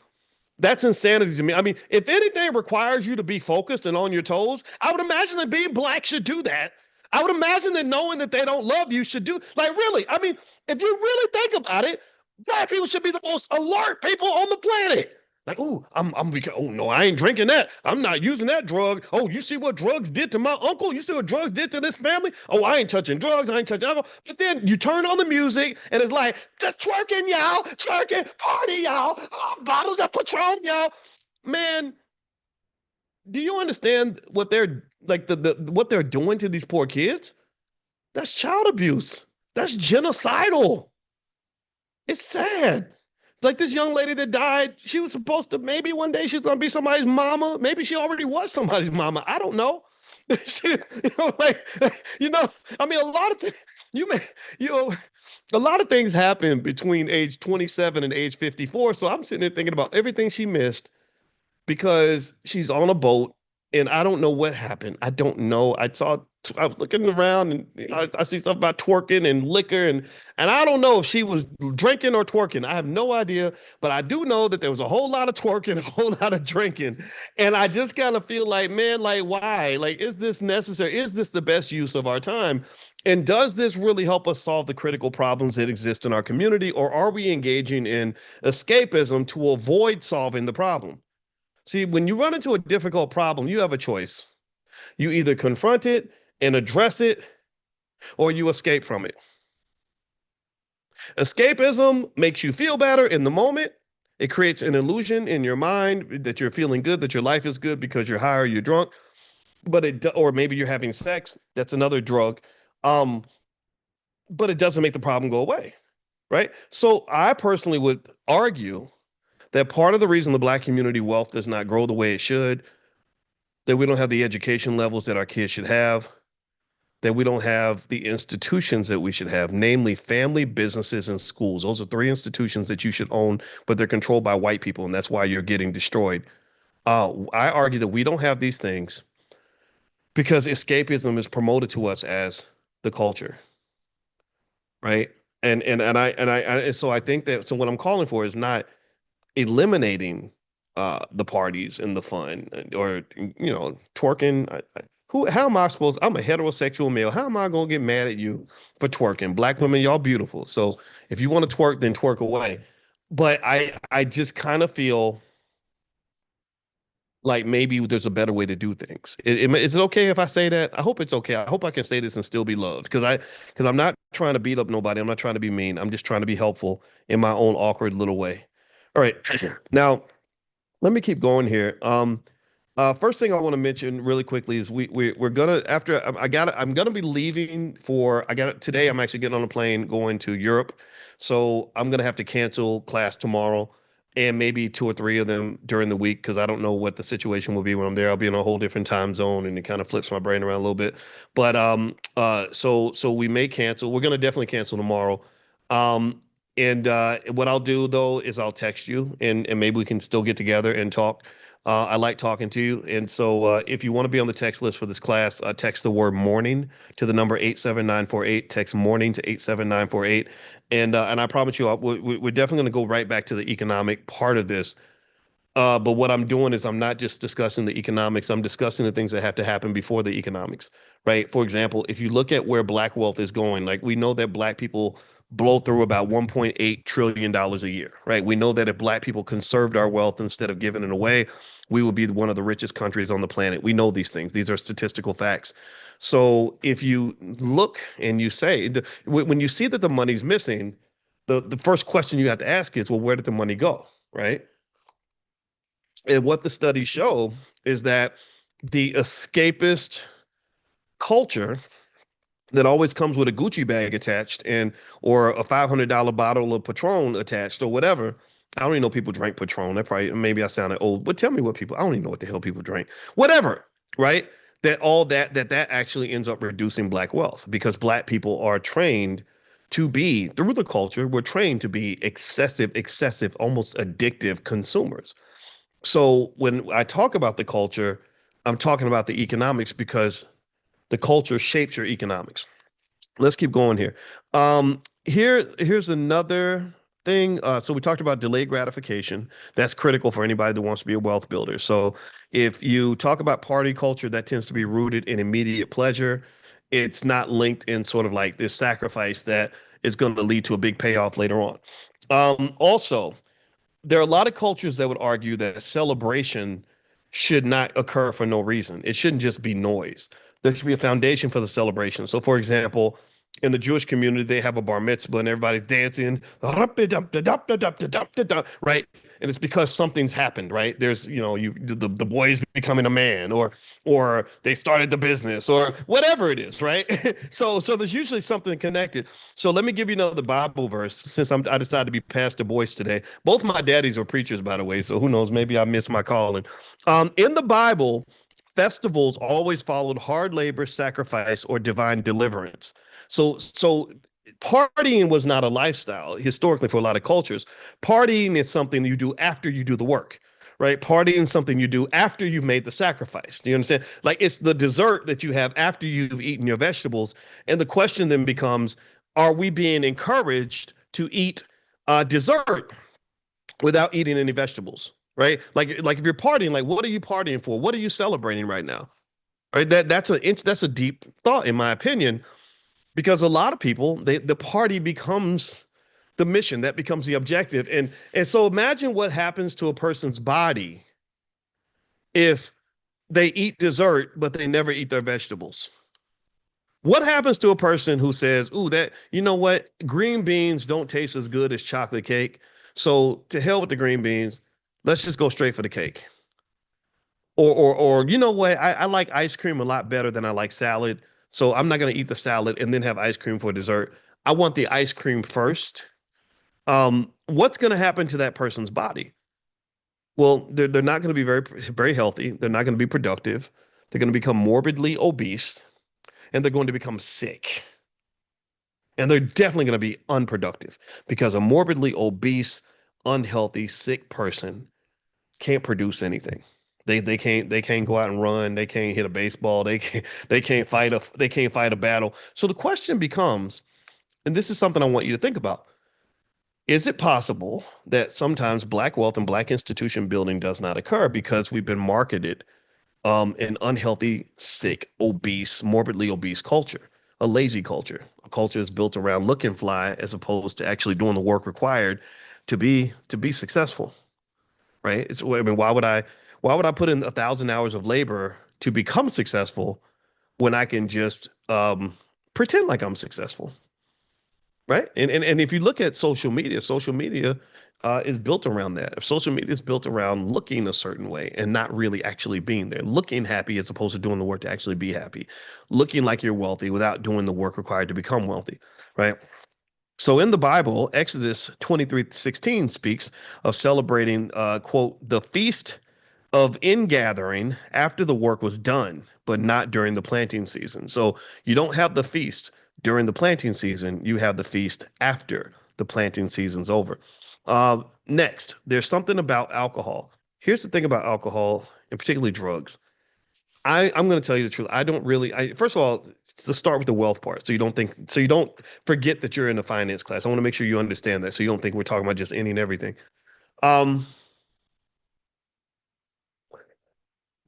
That's insanity to me. I mean, if anything requires you to be focused and on your toes, I would imagine that being black should do that. I would imagine that knowing that they don't love you should do, like, really. I mean, if you really think about it, black people should be the most alert people on the planet. Like, oh, oh no, I ain't drinking that. I'm not using that drug. Oh, you see what drugs did to my uncle? You see what drugs did to this family? Oh, I ain't touching drugs. I ain't touching alcohol. But then you turn on the music and it's like, just twerking, y'all, twerking, party, y'all, bottles of Patron, y'all. Man, do you understand what they're like what they're doing to these poor kids? That's child abuse. That's genocidal. It's sad. Like this young lady that died, she was supposed to maybe one day she's gonna be somebody's mama. Maybe she already was somebody's mama. I don't know. She, like I mean, a lot of things you may, you know, a lot of things happen between age 27 and age 54. So I'm sitting there thinking about everything she missed because she's on a boat and I don't know what happened. I don't know. I was looking around and I see stuff about twerking and liquor and I don't know if she was drinking or twerking. I have no idea, but I do know that there was a whole lot of twerking, a whole lot of drinking. And I just kind of feel like, man, like why? Like, is this necessary? Is this the best use of our time? And does this really help us solve the critical problems that exist in our community, or are we engaging in escapism to avoid solving the problem? See, when you run into a difficult problem, you have a choice. You either confront it and address it, or you escape from it. Escapism makes you feel better in the moment. It creates an illusion in your mind that you're feeling good, that your life is good because you're high or you're drunk, or maybe you're having sex. That's another drug. Um, but it doesn't make the problem go away, right? So I personally would argue that part of the reason the black community wealth does not grow the way it should, that we don't have the education levels that our kids should have, that we don't have the institutions that we should have, namely family, businesses, and schools. Those are three institutions that you should own, but they're controlled by white people, and that's why you're getting destroyed. I argue that we don't have these things because escapism is promoted to us as the culture, right? And so I think that so what I'm calling for is not eliminating the parties and the fun or twerking. How am I supposed? I'm a heterosexual male. How am I gonna get mad at you for twerking? Black women, y'all beautiful. So if you want to twerk, then twerk away. But I just kind of feel like maybe there's a better way to do things. Is it okay if I say that? I hope it's okay. I hope I can say this and still be loved because I'm not trying to beat up nobody. I'm not trying to be mean. I'm just trying to be helpful in my own awkward little way. All right. Now, let me keep going here. First thing I want to mention really quickly is we're gonna after I'm gonna be leaving for I got today. I'm actually getting on a plane going to Europe, so I'm gonna have to cancel class tomorrow and maybe two or three of them during the week because I don't know what the situation will be when I'm there. I'll be in a whole different time zone and it kind of flips my brain around a little bit. But so we may cancel. We're gonna definitely cancel tomorrow. And what I'll do though is I'll text you and maybe we can still get together and talk. I like talking to you. And so if you want to be on the text list for this class, text the word morning to the number 87948. Text morning to 87948. And I promise you, we're definitely going to go right back to the economic part of this. But what I'm doing is I'm not just discussing the economics, I'm discussing the things that have to happen before the economics, right? For example, if you look at where black wealth is going, like we know that black people blow through about $1.8 trillion a year, right? We know that if black people conserved our wealth instead of giving it away, we would be one of the richest countries on the planet. We know these things. These are statistical facts. So if you look and you say, when you see that the money's missing, the first question you have to ask is, well, where did the money go, right? And what the studies show is that the escapist culture that always comes with a Gucci bag attached and or a $500 bottle of Patron attached or whatever. I don't even know people drank Patron. That probably maybe I sounded old, but tell me what people. I don't even know what the hell people drink. Whatever, right? That all that actually ends up reducing black wealth because black people are trained to be through the culture. We're trained to be excessive, almost addictive consumers. So when I talk about the culture, I'm talking about the economics because the culture shapes your economics. Let's keep going here. Here's another thing. So we talked about delayed gratification. That's critical for anybody that wants to be a wealth builder. So if you talk about party culture, that tends to be rooted in immediate pleasure. It's not linked in sort of like this sacrifice that is going to lead to a big payoff later on. Also, there are a lot of cultures that would argue that a celebration should not occur for no reason. It shouldn't just be noise. There should be a foundation for the celebration. So, for example, in the Jewish community, they have a bar mitzvah and everybody's dancing, right? And it's because something's happened, right? There's, the boy's becoming a man, or they started the business, or whatever it is, right? So there's usually something connected. So let me give you another Bible verse since I decided to be Pastor Boyce today. Both my daddies are preachers, by the way. So who knows? Maybe I missed my calling. In the Bible, festivals always followed hard labor, sacrifice, or divine deliverance. So partying was not a lifestyle historically for a lot of cultures. Partying is something you do after you do the work, right? Partying is something you do after you've made the sacrifice. Do you understand? Like it's the dessert that you have after you've eaten your vegetables. And the question then becomes, are we being encouraged to eat dessert without eating any vegetables? Right? Like if you're partying, like what are you partying for? What are you celebrating right now? Right? That's a deep thought in my opinion, because a lot of people the party becomes the mission, that becomes the objective. And so imagine what happens to a person's body if they eat dessert but they never eat their vegetables. What happens to a person who says, "Ooh, that you know what? Green beans don't taste as good as chocolate cake. So to hell with the green beans. Let's just go straight for the cake." Or you know what? I like ice cream a lot better than I like salad. So I'm not gonna eat the salad and then have ice cream for dessert. I want the ice cream first. What's gonna happen to that person's body? Well, they're not gonna be very healthy. They're not gonna be productive. They're gonna become morbidly obese and they're going to become sick. And they're definitely going to be unproductive because a morbidly obese, unhealthy, sick person can't produce anything. They can't go out and run. They can't hit a baseball. They can't fight a battle. So the question becomes, and this is something I want you to think about. Is it possible that sometimes black wealth and black institution building does not occur because we've been marketed an unhealthy, sick, obese, morbidly obese culture, a lazy culture, a culture that's built around look and fly as opposed to actually doing the work required to be successful, right? I mean, why would I put in 1,000 hours of labor to become successful when I can just pretend like I'm successful, right? And if you look at social media is built around that. If social media is built around looking a certain way and not really actually being there, looking happy as opposed to doing the work to actually be happy, looking like you're wealthy without doing the work required to become wealthy, right? So in the Bible, Exodus 23:16 speaks of celebrating, quote, the feast of ingathering after the work was done, but not during the planting season. So you don't have the feast during the planting season, you have the feast after the planting season's over. Next, there's something about alcohol. Here's the thing about alcohol, and particularly drugs. I'm going to tell you the truth. I don't really. First of all, to start with the wealth part, so you don't forget that you're in a finance class. I want to make sure you understand that, so you don't think we're talking about just any and everything. Um,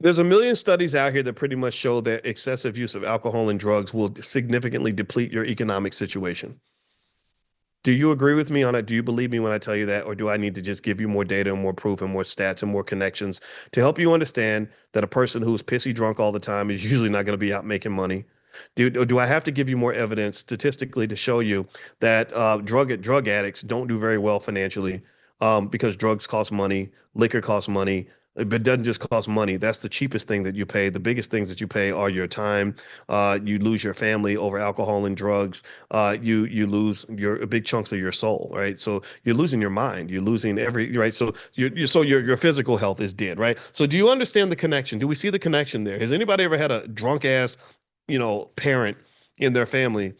There's a million studies out here that pretty much show that excessive use of alcohol and drugs will significantly deplete your economic situation. Do you agree with me on it? Do you believe me when I tell you that? Or do I need to just give you more data and more proof and more stats and more connections to help you understand that a person who's pissy drunk all the time is usually not going to be out making money? Do I have to give you more evidence statistically to show you that drug addicts don't do very well financially because drugs cost money, liquor costs money, but it doesn't just cost money. That's the cheapest thing that you pay. The biggest things that you pay are your time. You lose your family over alcohol and drugs. You lose your big chunks of your soul, right? So you're losing your mind. You're losing every right. So your physical health is dead, right? So do you understand the connection? Do we see the connection there? Has anybody ever had a drunk ass, parent in their family?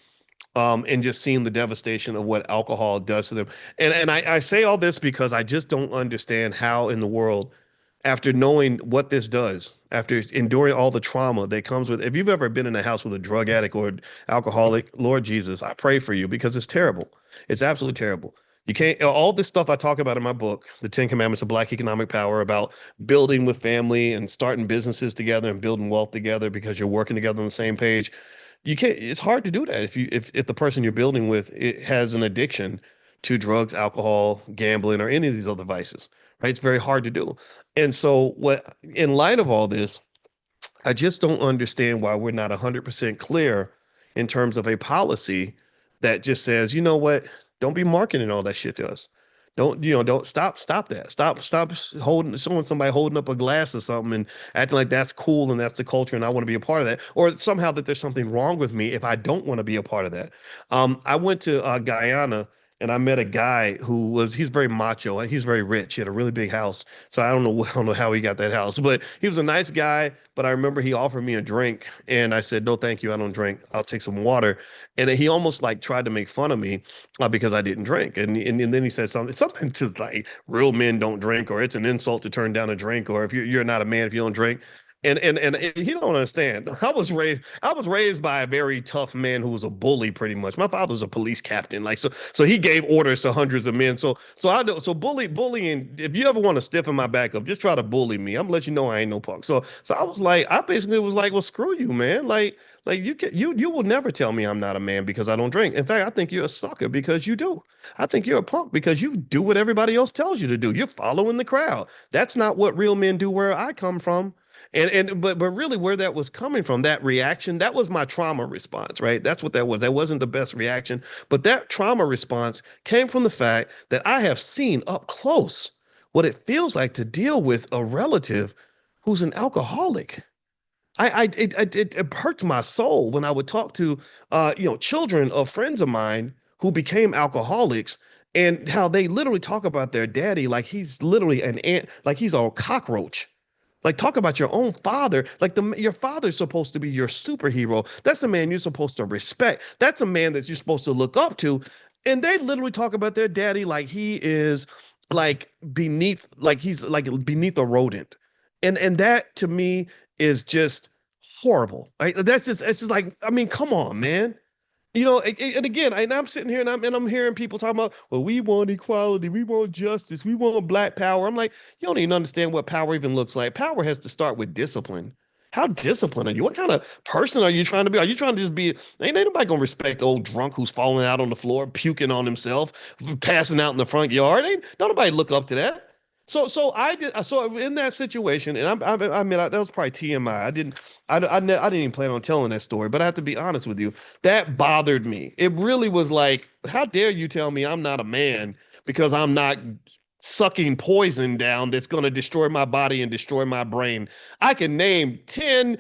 And just seeing the devastation of what alcohol does to them. And I say all this because I just don't understand how in the world, after knowing what this does, after enduring all the trauma that comes with, if you've ever been in a house with a drug addict or alcoholic, Lord Jesus, I pray for you because it's terrible. It's absolutely terrible. You can't, all this stuff I talk about in my book, The 10 Commandments of Black Economic Power, about building with family and starting businesses together and building wealth together because you're working together on the same page. You can't, it's hard to do that if the person you're building with it has an addiction to drugs, alcohol, gambling, or any of these other vices, right? It's very hard to do. And so what in light of all this, I just don't understand why we're not 100% clear in terms of a policy that just says, you know what, don't be marketing all that shit to us. Don't stop that. Stop holding showing somebody holding up a glass or something and acting like that's cool and that's the culture and I want to be a part of that. Or somehow that there's something wrong with me if I don't want to be a part of that. I went to Guyana and I met a guy he's very macho. He's very rich. He had a really big house. So I don't know how he got that house, but he was a nice guy. But I remember he offered me a drink and I said, no, thank you. I don't drink. I'll take some water. And he almost like tried to make fun of me because I didn't drink. And then he said something to like real men don't drink, or it's an insult to turn down a drink, or if you're not a man if you don't drink. And he don't understand. I was raised by a very tough man who was a bully pretty much. My father was a police captain, like so he gave orders to hundreds of men. So I know so bullying. If you ever want to stiffen my back up, just try to bully me. I'm gonna let you know I ain't no punk. So I basically was like, well, screw you, man. Like you will never tell me I'm not a man because I don't drink. In fact, I think you're a sucker because you do. I think you're a punk because you do what everybody else tells you to do. You're following the crowd. That's not what real men do where I come from. But really where that was coming from, that reaction, that was my trauma response, right? That's what that was. That wasn't the best reaction, but that trauma response came from the fact that I have seen up close what it feels like to deal with a relative who's an alcoholic. It hurts my soul when I would talk to children of friends of mine who became alcoholics and how they literally talk about their daddy like he's literally an ant, like he's a cockroach. Like talk about your own father. Like your father's supposed to be your superhero. That's the man you're supposed to respect. That's a man that you're supposed to look up to. And they literally talk about their daddy like he is like he's like beneath a rodent. And that to me is just horrible. Right? It's just like, I mean, come on, man. And again, and I'm sitting here and I'm hearing people talking about, well, we want equality, we want justice, we want black power. I'm like, you don't even understand what power even looks like. Power has to start with discipline. How disciplined are you? What kind of person are you trying to be? Are you trying to just be, ain't nobody gonna respect the old drunk who's falling out on the floor, puking on himself, passing out in the front yard? Don't nobody look up to that. So I did. So in that situation, and I mean, that was probably TMI. I didn't even plan on telling that story, but I have to be honest with you. That bothered me. It really was like, how dare you tell me I'm not a man because I'm not sucking poison down that's going to destroy my body and destroy my brain. I can name 10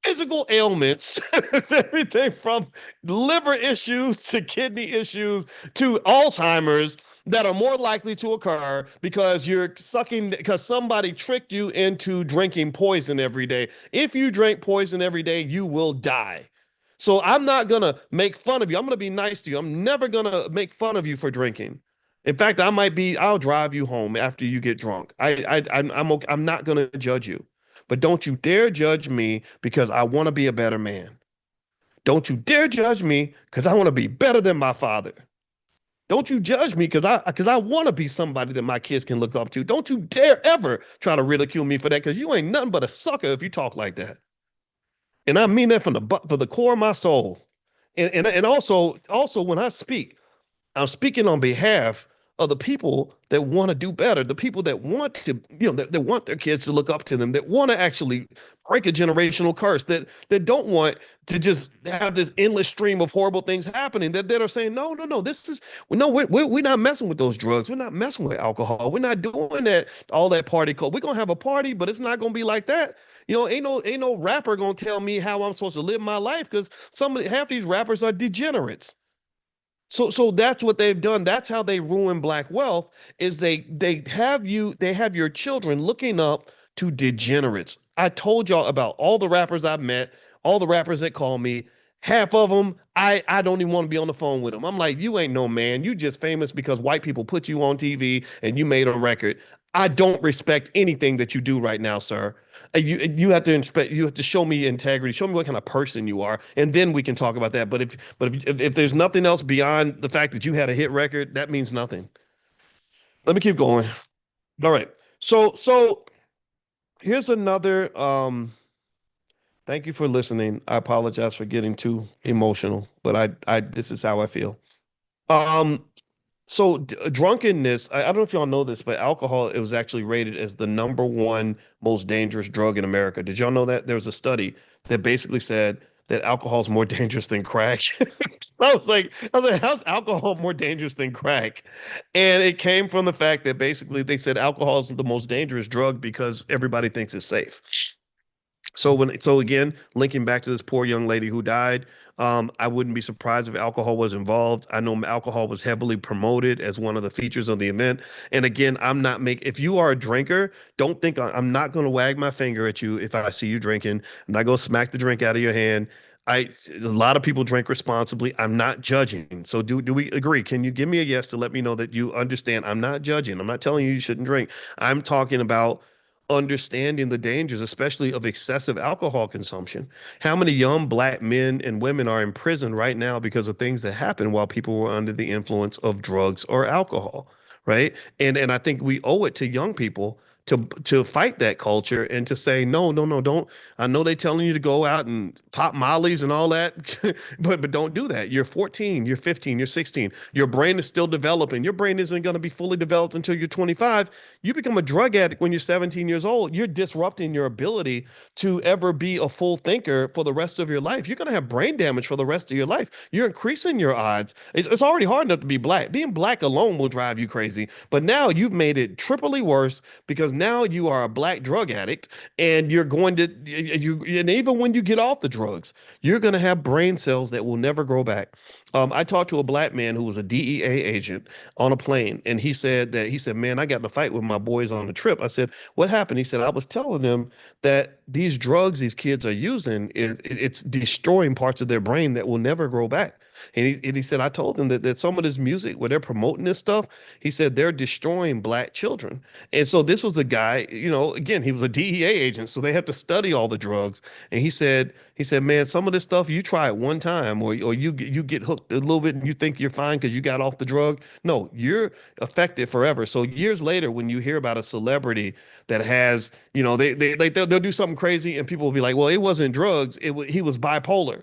physical ailments, everything from liver issues to kidney issues to Alzheimer's that are more likely to occur because somebody tricked you into drinking poison every day. If you drink poison every day, you will die. So I'm not going to make fun of you. I'm going to be nice to you. I'm never going to make fun of you for drinking. In fact, I'll drive you home after you get drunk. I'm not going to judge you. But don't you dare judge me because I want to be a better man. Don't you dare judge me because I want to be better than my father. Don't you judge me because I want to be somebody that my kids can look up to. Don't you dare ever try to ridicule me for that because you ain't nothing but a sucker if you talk like that. And I mean that from the core of my soul. And also when I speak, I'm speaking on behalf of the people that want to do better, the people that want to, that want their kids to look up to them, that want to actually break a generational curse, that don't want to just have this endless stream of horrible things happening, that are saying, no, no, no, this is, no, we're not messing with those drugs. We're not messing with alcohol. We're not doing that, all that party code. We're gonna have a party, but it's not gonna be like that. Ain't no rapper gonna tell me how I'm supposed to live my life because half these rappers are degenerates. So that's what they've done. That's how they ruin black wealth is they have your children looking up to degenerates. I told y'all about all the rappers I've met, all the rappers that call me. Half of them, I don't even want to be on the phone with them. I'm like, you ain't no man. You just famous because white people put you on TV and you made a record. I don't respect anything that you do right now, sir. You have to show me integrity, show me what kind of person you are, and then we can talk about that. But if there's nothing else beyond the fact that you had a hit record, that means nothing. Let me keep going. All right. So here's another thank you for listening. I apologize for getting too emotional, but I this is how I feel. Um So drunkenness, I don't know if y'all know this, but alcohol, it was actually rated as the number one most dangerous drug in America. Did y'all know that? There was a study that basically said that alcohol is more dangerous than crack. I was like, how's alcohol more dangerous than crack? And it came from the fact that basically they said alcohol is the most dangerous drug because everybody thinks it's safe. So again, linking back to this poor young lady who died, I wouldn't be surprised if alcohol was involved. I know alcohol was heavily promoted as one of the features of the event. And again, I'm not making, if you are a drinker, don't think I'm not going to wag my finger at you if I see you drinking. I'm not going to smack the drink out of your hand. A lot of people drink responsibly. I'm not judging. So do we agree? Can you give me a yes to let me know that you understand? I'm not judging. I'm not telling you you shouldn't drink. I'm talking about understanding the dangers, especially of excessive alcohol consumption. How many young black men and women are in prison right now because of things that happened while people were under the influence of drugs or alcohol, right? And I think we owe it to young people to fight that culture and to say no, no, no, don't. I know they're telling you to go out and pop mollies and all that, but don't do that. You're 14, you're 15, you're 16. Your brain is still developing. Your brain isn't going to be fully developed until you're 25. You become a drug addict when you're 17 years old. You're disrupting your ability to ever be a full thinker for the rest of your life. You're going to have brain damage for the rest of your life. You're increasing your odds. It's already hard enough to be black. Being black alone will drive you crazy. But now you've made it triply worse because now you are a black drug addict and you're going to, and even when you get off the drugs, you're going to have brain cells that will never grow back. I talked to a black man who was a DEA agent on a plane, and he said, man, I got in a fight with my boys on the trip. I said, what happened? He said, I was telling them that these drugs these kids are using it's destroying parts of their brain that will never grow back. And he said, I told them that some of this music, where they're promoting this stuff, he said they're destroying black children. And so this was a guy, again, he was a DEA agent, so they have to study all the drugs. And he said, man, some of this stuff you try it one time, or you get hooked a little bit and you think you're fine because you got off the drug. No, you're affected forever. So years later, when you hear about a celebrity that has, they'll do something crazy and people will be like, well, it wasn't drugs, he was bipolar.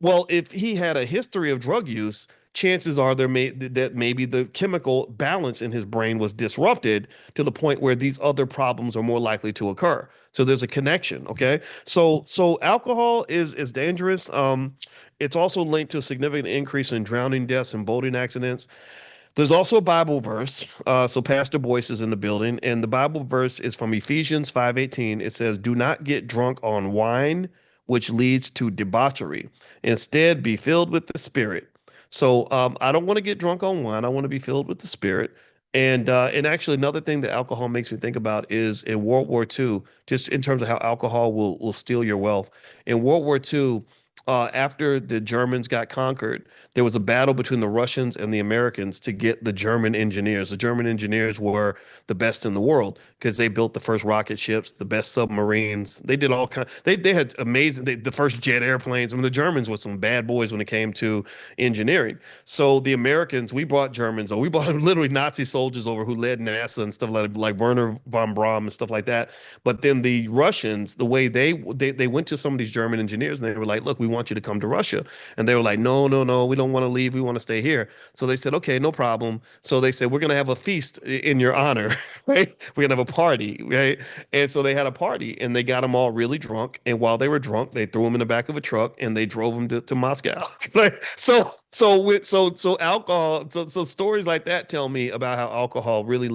Well, if he had a history of drug use, chances are that maybe the chemical balance in his brain was disrupted to the point where these other problems are more likely to occur. So there's a connection, okay? So alcohol is dangerous. It's also linked to a significant increase in drowning deaths and boating accidents. There's also a Bible verse. So Pastor Boyce is in the building, and the Bible verse is from Ephesians 5:18. It says, "Do not get drunk on wine, which leads to debauchery. Instead, be filled with the Spirit." So I don't want to get drunk on wine. I want to be filled with the Spirit. And actually, another thing that alcohol makes me think about is in World War II, just in terms of how alcohol will steal your wealth. In World War II, after the Germans got conquered, there was a battle between the Russians and the Americans to get the German engineers. The German engineers were the best in the world because they built the first rocket ships, the best submarines. They did all kind. They had amazing. The first jet airplanes. I mean, the Germans were some bad boys when it came to engineering. So the Americans, we brought Germans, or we brought literally Nazi soldiers over who led NASA and stuff like Werner von Braun and stuff like that. But then the Russians, the way they went to some of these German engineers and they were like, "Look, we want you to come to Russia," and they were like, "No, no, no, we don't want to leave. We want to stay here." So they said, "Okay, no problem." So they said, "We're gonna have a feast in your honor, right? We're gonna have a party, right?" And so they had a party and they got them all really drunk. And while they were drunk, they threw them in the back of a truck and they drove them to Moscow. Like, so alcohol, so stories like that tell me about how alcohol really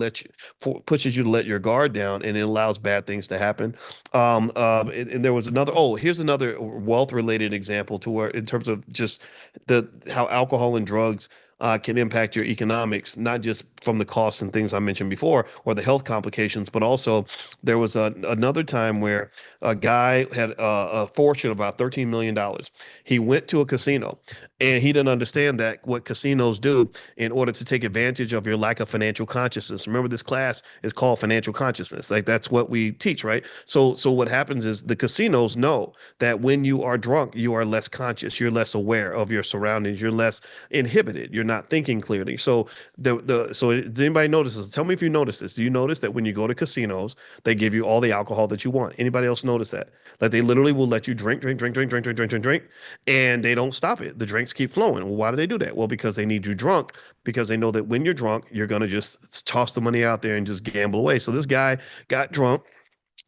pushes you to let your guard down and it allows bad things to happen. And there was another, oh, here's another wealth related example to where, in terms of just how alcohol and drugs can impact your economics, not just from the costs and things I mentioned before or the health complications, but also there was another time where a guy had a fortune of about $13 million. He went to a casino and he didn't understand that what casinos do in order to take advantage of your lack of financial consciousness. Remember, this class is called financial consciousness. Like that's what we teach, right? So what happens is the casinos know that when you are drunk, you are less conscious, you're less aware of your surroundings, you're less inhibited, you're not thinking clearly. So does anybody notice this? Tell me if you notice this. Do you notice that when you go to casinos, they give you all the alcohol that you want? Anybody else notice that? Like they literally will let you drink, drink, drink, drink, drink, drink, drink, drink, drink, and they don't stop it. The drinks keep flowing. Well, why do they do that? Well, because they need you drunk, because they know that when you're drunk, you're gonna just toss the money out there and just gamble away. So this guy got drunk,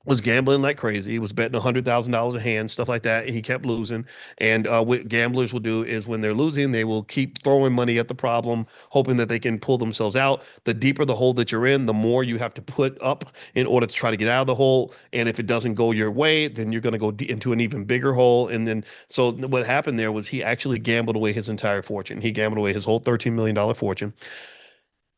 was gambling like crazy. He was betting $100,000 a hand, stuff like that, and he kept losing. And what gamblers will do is when they're losing, they will keep throwing money at the problem, hoping that they can pull themselves out. The deeper the hole that you're in, the more you have to put up in order to try to get out of the hole. And if it doesn't go your way, then you're going to go into an even bigger hole. And then, so what happened there was he actually gambled away his entire fortune. He gambled away his whole $13 million fortune.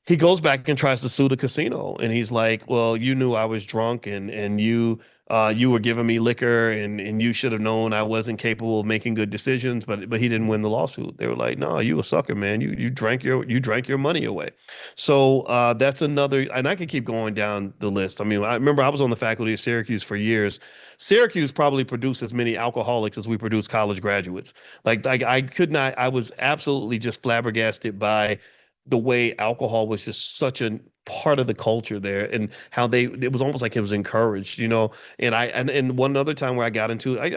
He goes back and tries to sue the casino, and he's like, well, you knew I was drunk, and you were giving me liquor, and you should have known I wasn't capable of making good decisions, but he didn't win the lawsuit. They were like, no, you a sucker, man. You drank your money away. So that's another, and I could keep going down the list. I mean, I remember I was on the faculty of Syracuse for years. Syracuse probably produced as many alcoholics as we produce college graduates. Like I could not, I was absolutely just flabbergasted by the way alcohol was just such a part of the culture there, and how it was almost like it was encouraged, and one other time where I got into, I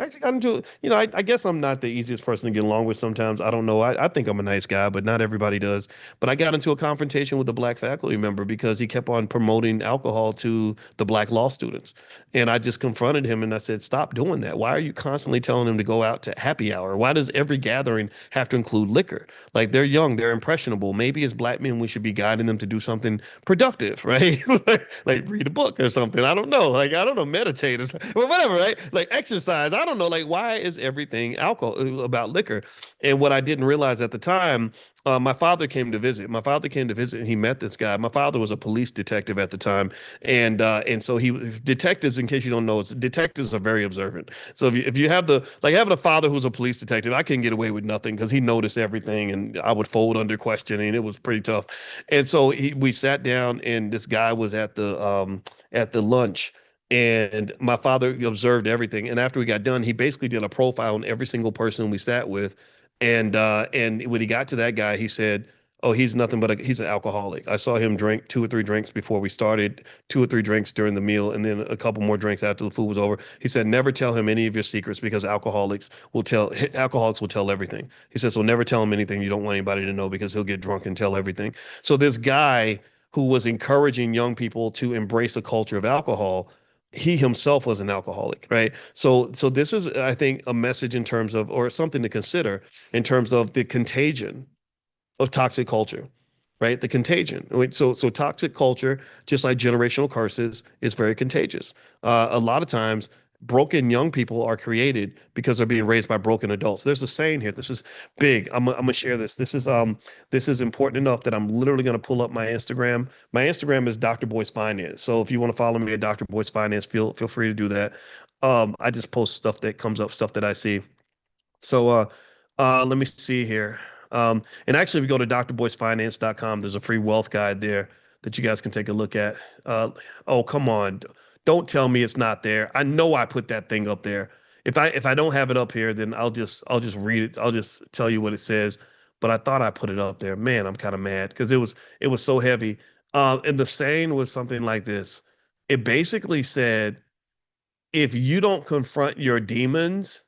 guess I'm not the easiest person to get along with sometimes. I don't know. I think I'm a nice guy, but not everybody does. But I got into a confrontation with a black faculty member because he kept on promoting alcohol to the black law students. And I just confronted him and I said, stop doing that. Why are you constantly telling them to go out to happy hour? Why does every gathering have to include liquor? Like they're young, they're impressionable. Maybe as black men, we should be guiding them to do something productive, right? Like read a book or something. I don't know. Like, I don't know, meditate or something, or whatever, right? Like exercise. I don't know. Like, why is everything alcohol about liquor? And what I didn't realize at the time, my father came to visit. My father came to visit and he met this guy. My father was a police detective at the time. And so detectives, in case you don't know, detectives are very observant. So if you have like having a father who's a police detective, I couldn't get away with nothing because he noticed everything and I would fold under questioning. It was pretty tough. And so we sat down and this guy was at the lunch, and my father observed everything. And after we got done, he basically did a profile on every single person we sat with. And when he got to that guy, he said, "Oh, he's nothing but he's an alcoholic. I saw him drink 2 or 3 drinks before we started, 2 or 3 drinks during the meal, and then a couple more drinks after the food was over." He said, "Never tell him any of your secrets because alcoholics will tell everything." He said, "So never tell him anything you don't want anybody to know because he'll get drunk and tell everything." So this guy who was encouraging young people to embrace a culture of alcohol, he himself was an alcoholic, right? So this is, I think, a message in terms of, or something to consider in terms of the contagion of toxic culture, right? The contagion. So toxic culture, just like generational curses, is very contagious. A lot of times, broken young people are created because they're being raised by broken adults. There's a saying here. This is big. I'm gonna share this. This is important enough that I'm literally gonna pull up my Instagram. My Instagram is Dr. Boyce Finance. So if you want to follow me at Dr. Boyce Finance, feel free to do that. I just post stuff that comes up, stuff that I see. Let me see here. And actually, if you go to drboycefinance.com, there's a free wealth guide there that you guys can take a look at. Oh, come on. Don't tell me it's not there. I know I put that thing up there. If I don't have it up here, then I'll just read it. I'll just tell you what it says. But I thought I put it up there. Man, I'm kind of mad because it was so heavy. And the saying was something like this. It basically said, if you don't confront your demons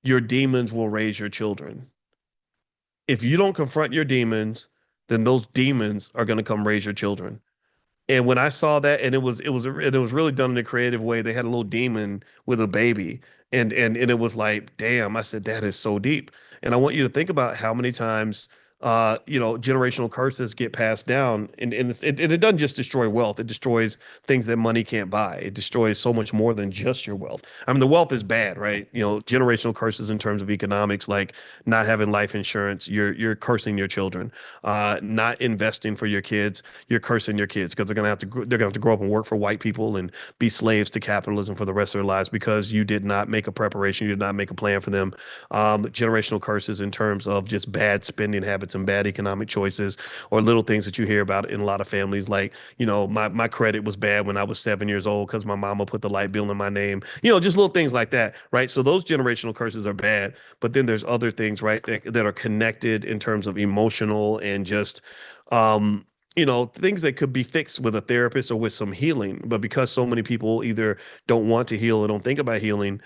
will raise your children. If you don't confront your demons, then those demons are going to come raise your children. And when I saw that, and it was really done in a creative way. They had a little demon with a baby, and it was like, damn. I said that is so deep. And I want you to think about how many times, generational curses get passed down, and it doesn't just destroy wealth. It destroys things that money can't buy. It destroys so much more than just your wealth. I mean, the wealth is bad, right? Generational curses in terms of economics, like not having life insurance, you're cursing your children. Not investing for your kids, you're cursing your kids because they're gonna have to grow up and work for white people and be slaves to capitalism for the rest of their lives because you did not make a preparation, you did not make a plan for them. Generational curses in terms of just bad spending habits and bad economic choices, or little things that you hear about in a lot of families, like, my credit was bad when I was 7 years old because my mama put the light bill in my name. Just little things like that, right? So those generational curses are bad, but then there's other things, right, that are connected in terms of emotional and just um things that could be fixed with a therapist or with some healing. But because so many people either don't want to heal or don't think about healing,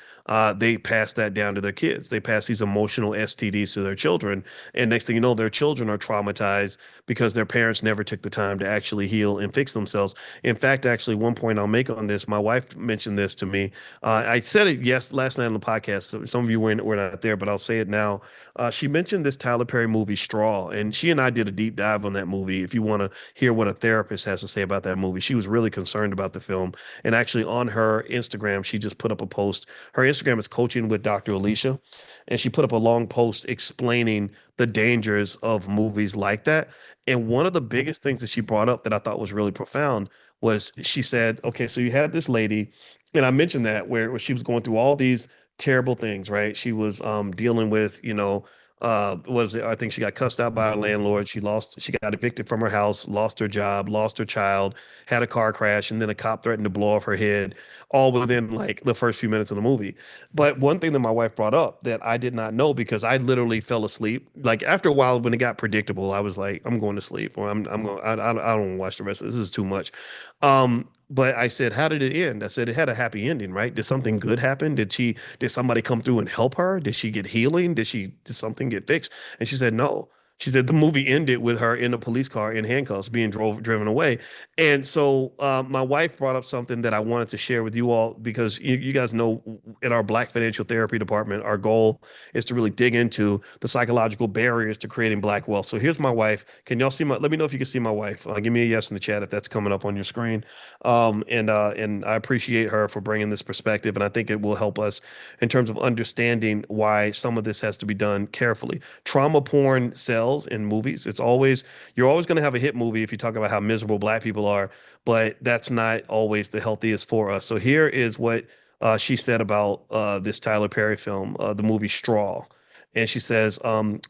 they pass that down to their kids. They pass these emotional STDs to their children. And next thing you know, their children are traumatized because their parents never took the time to actually heal and fix themselves. In fact, actually, one point I'll make on this, my wife mentioned this to me. I said it last night on the podcast. So some of you were not there, but I'll say it now. She mentioned this Tyler Perry movie, Straw, and she and I did a deep dive on that movie. If you want to hear what a therapist has to say about that movie, she was really concerned about the film. And actually, on her Instagram, she just put up a post. Her Instagram is Coaching with Dr. Alicia, and she put up a long post explaining the dangers of movies like that. And one of the biggest things that she brought up that I thought was really profound was, she said, okay, so you had this lady, and I mentioned that, where she was going through all these terrible things, right? She was dealing with, was it, I think she got cussed out by her landlord. She got evicted from her house, lost her job, lost her child, had a car crash, and then a cop threatened to blow off her head, all within like the first few minutes of the movie. But one thing that my wife brought up that I did not know, because I literally fell asleep. Like after a while, when it got predictable, I was like, I'm going to sleep, or I'm going, I don't want to watch the rest of this. This is too much. But I said, how did it end? I said, it had a happy ending, right? Did something good happen? Did somebody come through and help her? Did she get healing? Did something get fixed? And she said, no. She said the movie ended with her in a police car in handcuffs being driven away. And so my wife brought up something that I wanted to share with you all, because you guys know, in our Black Financial Therapy department, our goal is to really dig into the psychological barriers to creating Black wealth. So here's my wife. Can y'all see let me know if you can see my wife. Give me a yes in the chat if that's coming up on your screen. And I appreciate her for bringing this perspective, and I think it will help us in terms of understanding why some of this has to be done carefully. Trauma porn sells in movies. You're always going to have a hit movie if you talk about how miserable Black people are, but that's not always the healthiest for us. So here is what she said about this Tyler Perry film, the movie Straw. And she says,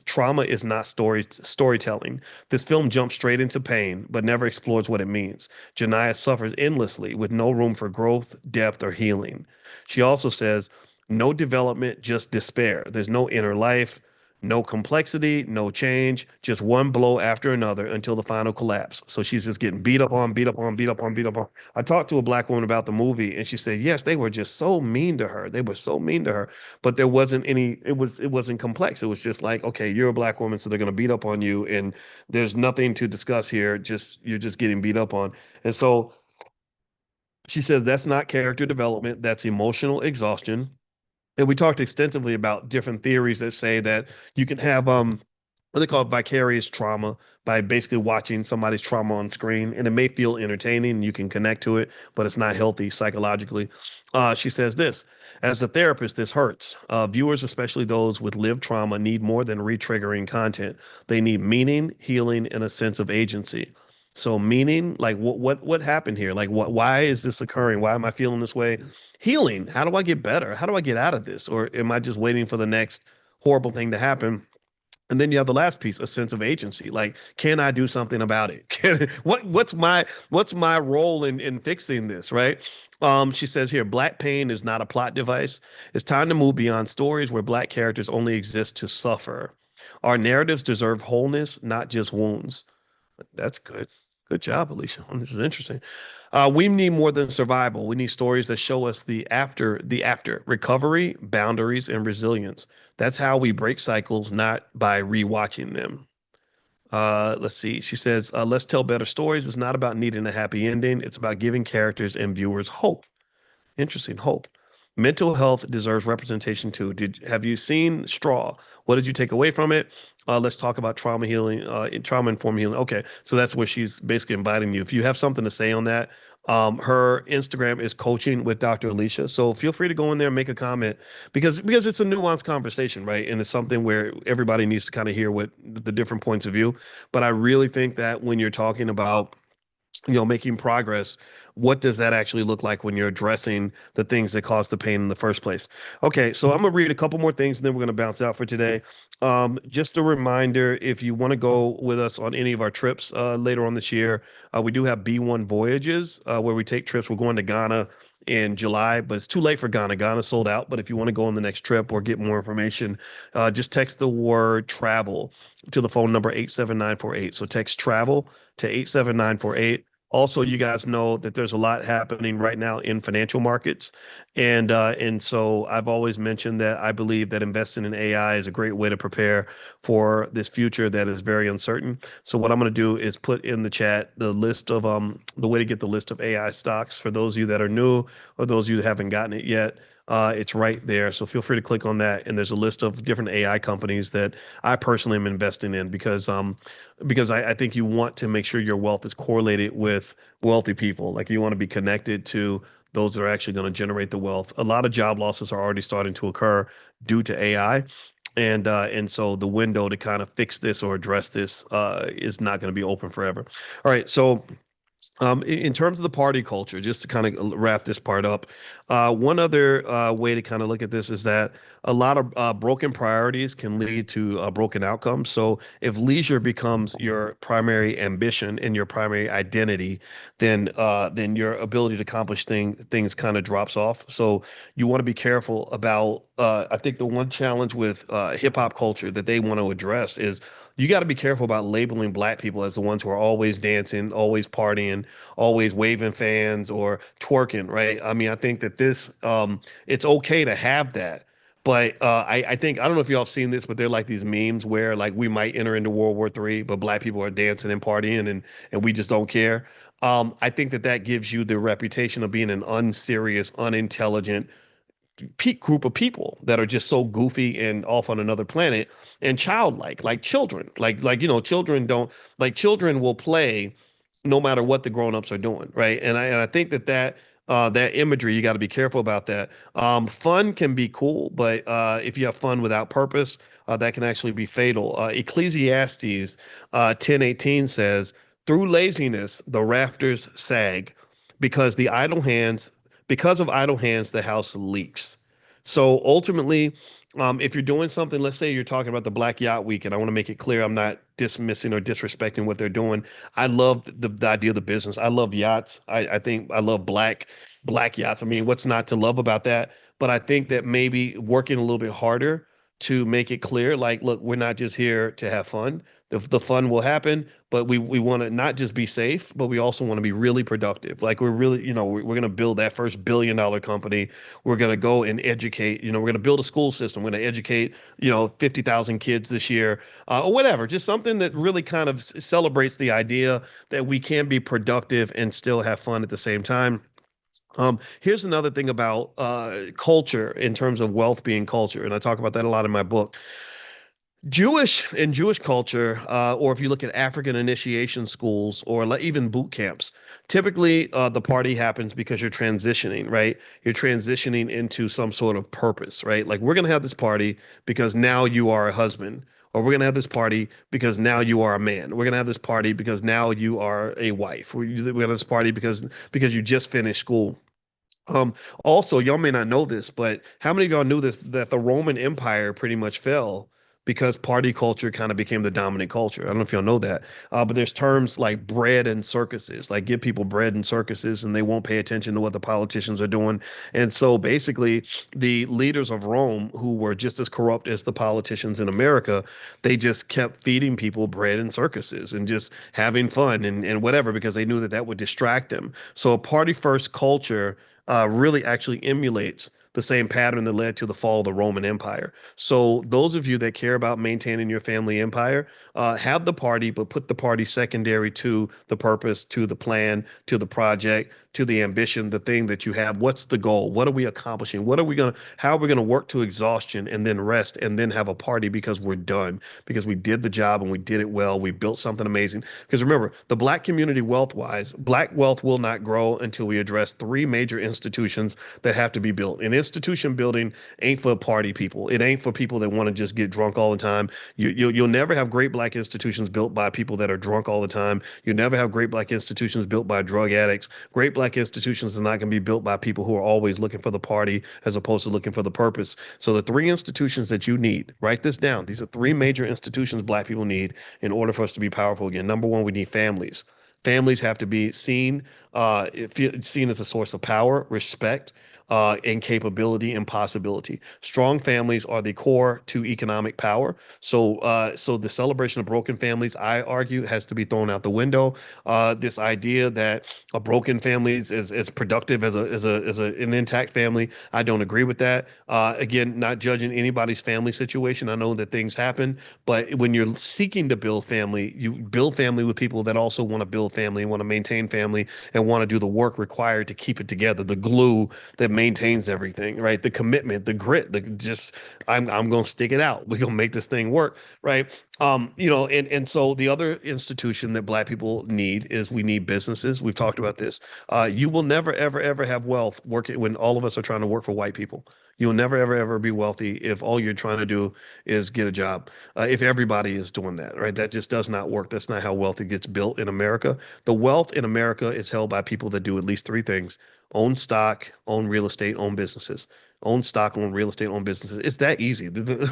trauma is not storytelling. This film jumps straight into pain, but never explores what it means. Janiyah suffers endlessly with no room for growth, depth, or healing. She also says, no development, just despair. There's no inner life, no complexity, no change, just one blow after another until the final collapse. So she's just getting beat up on, beat up on, beat up on, beat up on. I talked to a Black woman about the movie, and she said, yes, they were just so mean to her. They were so mean to her, but there wasn't any, it wasn't complex. It was just like, okay, you're a Black woman, so they're going to beat up on you, and there's nothing to discuss here. You're just getting beat up on. And so she says that's not character development, that's emotional exhaustion. And we talked extensively about different theories that say that you can have what they call vicarious trauma by basically watching somebody's trauma on screen, and it may feel entertaining and you can connect to it, but it's not healthy psychologically. She says this: as a therapist, this hurts. Viewers, especially those with lived trauma, need more than re-triggering content. They need meaning, healing, and a sense of agency. So meaning, like what happened here? Like why is this occurring? Why am I feeling this way? Healing, how do I get better? How do I get out of this? Or am I just waiting for the next horrible thing to happen. And then you have the last piece, a sense of agency. Like, can I do something about it? What's my role in fixing this, right? She says here, Black pain is not a plot device. It's time to move beyond stories where Black characters only exist to suffer. Our narratives deserve wholeness, not just wounds. That's good. Good job, Alicia. This is interesting. We need more than survival. We need stories that show us the after recovery, boundaries, and resilience. That's how we break cycles, not by rewatching them. Let's see. She says, let's tell better stories. It's not about needing a happy ending. It's about giving characters and viewers hope. Interesting. Hope. Mental health deserves representation too. Have you seen Straw? What did you take away from it? Let's talk about trauma healing, trauma informed healing. Okay, so that's where she's basically inviting you. If you have something to say on that, her Instagram is coaching with Dr. Alicia. So feel free to go in there and make a comment because it's a nuanced conversation, right? And it's something where everybody needs to kind of hear what the different points of view. But I really think that when you're talking about making progress, what does that actually look like when you're addressing the things that cause the pain in the first place? Okay, so I'm gonna read a couple more things and then we're gonna bounce out for today. Just a reminder, if you want to go with us on any of our trips later on this year, we do have B1 voyages where we take trips. We're going to Ghana in July, but it's too late for Ghana. Ghana sold out. But if you want to go on the next trip or get more information, just text the word travel to the phone number 87948. So text travel to 87948. Also, you guys know that there's a lot happening right now in financial markets, and so I've always mentioned that I believe that investing in AI is a great way to prepare for this future that is very uncertain. So what I'm going to do is put in the chat the way to get the list of AI stocks for those of you that are new or those of you that haven't gotten it yet. It's right there. So feel free to click on that. And there's a list of different AI companies that I personally am investing in because I think you want to make sure your wealth is correlated with wealthy people. Like you want to be connected to those that are actually going to generate the wealth. A lot of job losses are already starting to occur due to AI. And so the window to kind of fix this or address this is not going to be open forever. All right. So in terms of the party culture, just to kind of wrap this part up, one other way to kind of look at this is that a lot of broken priorities can lead to broken outcomes. So if leisure becomes your primary ambition and your primary identity, then your ability to accomplish things kind of drops off. So you want to be careful about. I think the one challenge with hip hop culture that they want to address is you got to be careful about labeling Black people as the ones who are always dancing, always partying, always waving fans or twerking, right? I mean, I think that it's okay to have that. But I think, I don't know if y'all have seen this, but they're like these memes where like we might enter into World War III, but Black people are dancing and partying and we just don't care. I think that gives you the reputation of being an unserious, unintelligent, peak group of people that are just so goofy and off on another planet and childlike, like children. Children don't like children will play no matter what the grown-ups are doing, right? And I think that imagery, you got to be careful about that. Fun can be cool, but if you have fun without purpose, that can actually be fatal. Ecclesiastes 10:18 says, "Through laziness the rafters sag, because the idle hands because of idle hands, the house leaks." So ultimately, if you're doing something, let's say you're talking about the Black Yacht Weekend, I want to make it clear I'm not dismissing or disrespecting what they're doing. I love the idea of the business. I love yachts. I think I love black yachts. I mean, what's not to love about that? But I think that maybe working a little bit harder to make it clear, like, look, we're not just here to have fun. The fun will happen, but we want to not just be safe, but we also want to be really productive. Like we're really, we're going to build that first $1 billion company. We're going to go and educate, we're going to build a school system. We're going to educate, 50,000 kids this year, or whatever. Just something that really kind of celebrates the idea that we can be productive and still have fun at the same time. Here's another thing about culture in terms of wealth being culture, and I talk about that a lot in my book. Jewish culture, or if you look at African initiation schools or even boot camps, typically the party happens because you're transitioning, right? You're transitioning into some sort of purpose, right? Like we're gonna have this party because now you are a husband, or we're gonna have this party because now you are a man. We're gonna have this party because now you are a wife. We're gonna have this party because you just finished school. Um, Also, y'all may not know this, but how many of y'all knew this that the Roman Empire pretty much fell because party culture kind of became the dominant culture? I don't know if y'all know that. But there's terms like bread and circuses, like give people bread and circuses, and they won't pay attention to what the politicians are doing. And so basically, the leaders of Rome, who were just as corrupt as the politicians in America, they just kept feeding people bread and circuses and just having fun and whatever because they knew that that would distract them. So a party first culture really actually emulates the same pattern that led to the fall of the Roman Empire. So, those of you that care about maintaining your family empire, have the party, but put the party secondary to the purpose, to the plan, to the project, to the ambition, the thing that you have. What's the goal? What are we accomplishing? How are we gonna work to exhaustion and then rest and then have a party because we're done, because we did the job and we did it well. We built something amazing. Because remember, the black community wealth wise, black wealth will not grow until we address three major institutions that have to be built. And institution building ain't for party people. It ain't for people that want to just get drunk all the time. You'll never have great black institutions built by people that are drunk all the time. You'll never have great black institutions built by drug addicts. Great black institutions are not going to be built by people who are always looking for the party as opposed to looking for the purpose. So the three institutions that you need, write this down. These are three major institutions black people need in order for us to be powerful again. Number one, we need families. Families have to be seen as a source of power, respect, and capability and possibility. Strong families are the core to economic power. So the celebration of broken families, I argue, has to be thrown out the window. This idea that a broken family is as productive as an intact family, I don't agree with that. Again, not judging anybody's family situation. I know that things happen, but when you're seeking to build family, you build family with people that also want to build family and want to maintain family and want to do the work required to keep it together, the glue that maintains everything, right? The commitment, the grit, the just I'm gonna stick it out. We're gonna make this thing work, right? And so the other institution that black people need is we need businesses. We've talked about this. You will never, ever, ever have wealth working when all of us are trying to work for white people. You'll never, ever, ever be wealthy if all you're trying to do is get a job. If everybody is doing that, right? That just does not work. That's not how wealth gets built in America. The wealth in America is held by people that do at least three things: own stock, own real estate, own businesses. Own stock, own real estate, own businesses. It's that easy.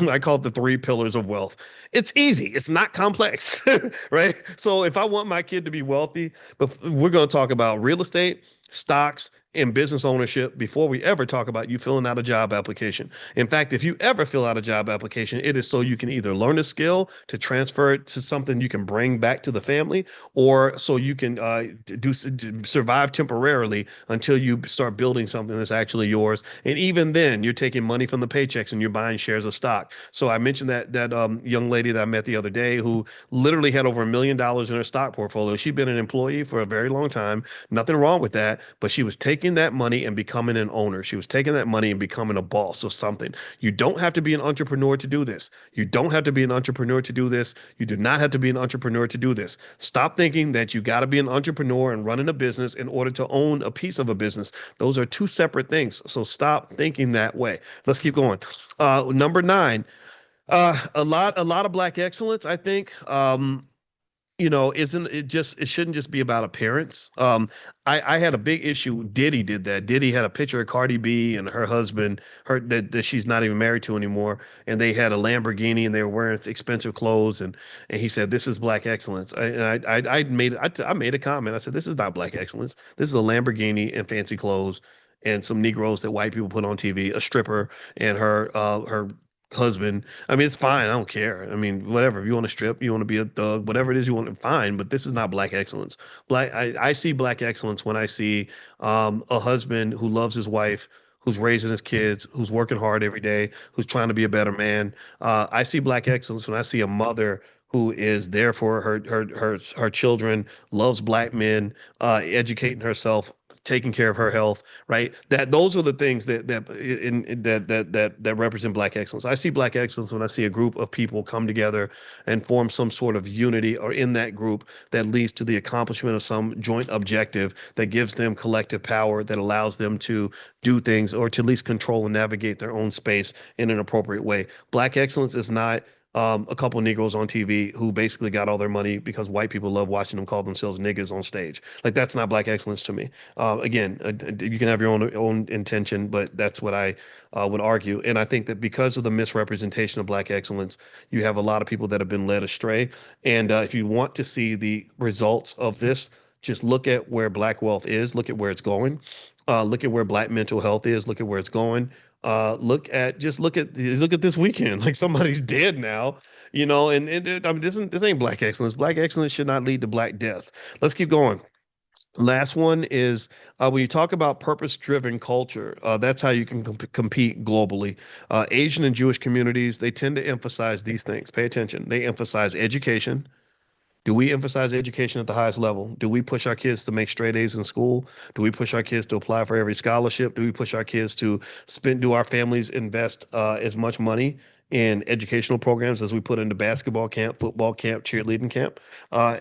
I call it the three pillars of wealth. It's easy. It's not complex, right? So if I want my kid to be wealthy, but we're going to talk about real estate, stocks, and business ownership before we ever talk about you filling out a job application. In fact, if you ever fill out a job application, it is so you can either learn a skill to transfer it to something you can bring back to the family, or so you can survive temporarily until you start building something that's actually yours. And even then, you're taking money from the paychecks and you're buying shares of stock. So I mentioned that young lady that I met the other day who literally had over $1 million in her stock portfolio. She'd been an employee for a very long time. Nothing wrong with that, but she was taking that money and becoming an owner. She was taking that money and becoming a boss of something. You don't have to be an entrepreneur to do this. You don't have to be an entrepreneur to do this. You do not have to be an entrepreneur to do this. Stop thinking that you got to be an entrepreneur and running a business in order to own a piece of a business. Those are two separate things. So stop thinking that way. Let's keep going. Number nine, a lot of black excellence, I think. Isn't it just, it shouldn't just be about appearance. I had a big issue. Diddy did that. Diddy had a picture of Cardi B and her husband, her that she's not even married to anymore, and they had a Lamborghini and they were wearing expensive clothes, and he said this is black excellence. I made a comment. I said this is not black excellence. This is a Lamborghini and fancy clothes and some Negroes that white people put on TV, a stripper and her husband. I mean, it's fine. I don't care. I mean, whatever. If you want to strip, you want to be a thug, whatever it is you want, fine. But this is not black excellence. I see black excellence when I see a husband who loves his wife, who's raising his kids, who's working hard every day, who's trying to be a better man. I see black excellence when I see a mother who is there for her children, loves black men, educating herself, taking care of her health, right? That those are the things that represent black excellence. I see black excellence when I see a group of people come together and form some sort of unity, or in that group that leads to the accomplishment of some joint objective that gives them collective power, that allows them to do things or to at least control and navigate their own space in an appropriate way. Black excellence is not a couple of Negroes on TV who basically got all their money because white people love watching them call themselves niggas on stage. Like that's not black excellence to me. Again, you can have your own intention, but that's what I would argue. And I think that because of the misrepresentation of black excellence, you have a lot of people that have been led astray. And if you want to see the results of this, just look at where black wealth is, look at where it's going, look at where black mental health is, look at where it's going. Look at this weekend. Like somebody's dead now, I mean, this ain't black excellence. Black excellence should not lead to black death. Let's keep going. Last one is when you talk about purpose-driven culture, that's how you can compete globally. Asian and Jewish communities, they tend to emphasize these things. Pay attention. They emphasize education. Do we emphasize education at the highest level? Do we push our kids to make straight A's in school? Do we push our kids to apply for every scholarship? Do we push our kids to do our families invest as much money in educational programs as we put into basketball camp, football camp, cheerleading camp?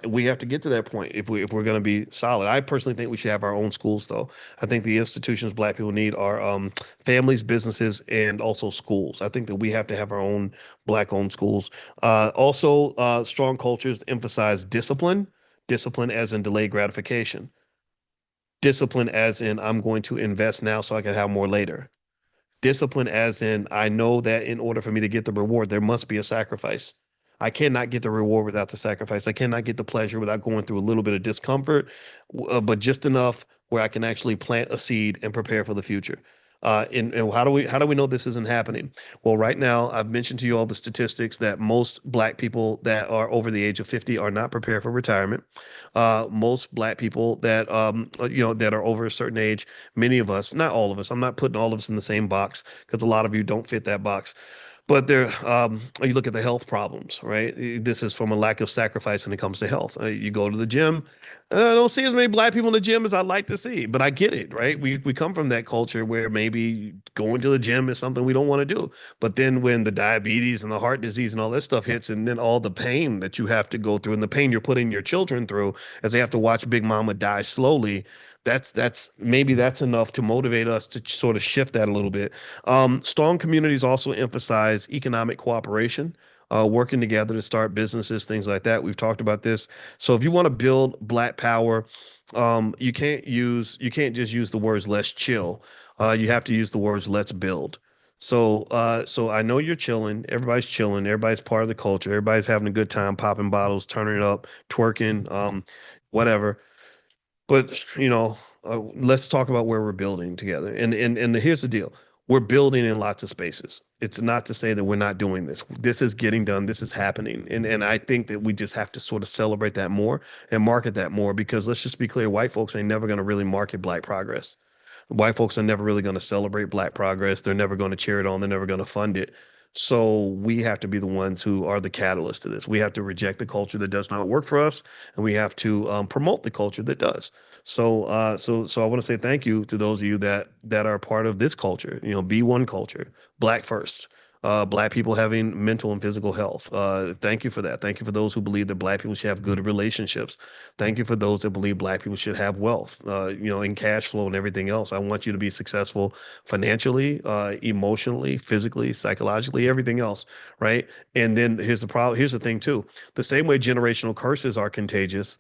We have to get to that point if we're going to be solid. I personally think we should have our own schools, though. I think the institutions Black people need are families, businesses, and also schools. I think that we have to have our own Black-owned schools. Strong cultures emphasize discipline, discipline as in delayed gratification, discipline as in I'm going to invest now so I can have more later. Discipline as in I know that in order for me to get the reward, there must be a sacrifice. I cannot get the reward without the sacrifice. I cannot get the pleasure without going through a little bit of discomfort, but just enough where I can actually plant a seed and prepare for the future. And how do we know this isn't happening? Well, right now I've mentioned to you all the statistics that most Black people that are over the age of 50 are not prepared for retirement. Most Black people that are over a certain age, many of us, not all of us, I'm not putting all of us in the same box because a lot of you don't fit that box. But you look at the health problems, right? This is from a lack of sacrifice when it comes to health. You go to the gym. I don't see as many Black people in the gym as I'd like to see, but I get it, right? We come from that culture where maybe going to the gym is something we don't want to do. But then when the diabetes and the heart disease and all that stuff hits, and then all the pain that you have to go through and the pain you're putting your children through as they have to watch Big Mama die slowly, that's enough to motivate us to sort of shift that a little bit. Strong communities also emphasize economic cooperation, working together to start businesses, things like that. We've talked about this. So if you want to build Black power, you can't just use the words "let's chill." You have to use the words "let's build." So I know you're chilling. Everybody's chilling. Everybody's part of the culture. Everybody's having a good time, popping bottles, turning it up, twerking, whatever. But let's talk about where we're building together. Here's the deal: we're building in lots of spaces. It's not to say that we're not doing this. This is getting done. This is happening, and I think that we just have to sort of celebrate that more and market that more because let's just be clear: white folks ain't never going to really market Black progress. White folks are never really going to celebrate Black progress. They're never going to cheer it on. They're never going to fund it. So we have to be the ones who are the catalyst to this. We have to reject the culture that does not work for us, and we have to promote the culture that does. So I want to say thank you to those of you that are part of this culture. Be one culture, Black first. Black people having mental and physical health. Thank you for that. Thank you for those who believe that Black people should have good relationships. Thank you for those that believe Black people should have wealth, in cash flow and everything else. I want you to be successful financially, emotionally, physically, psychologically, everything else, right? And then here's the problem. Here's the thing too. The same way generational curses are contagious,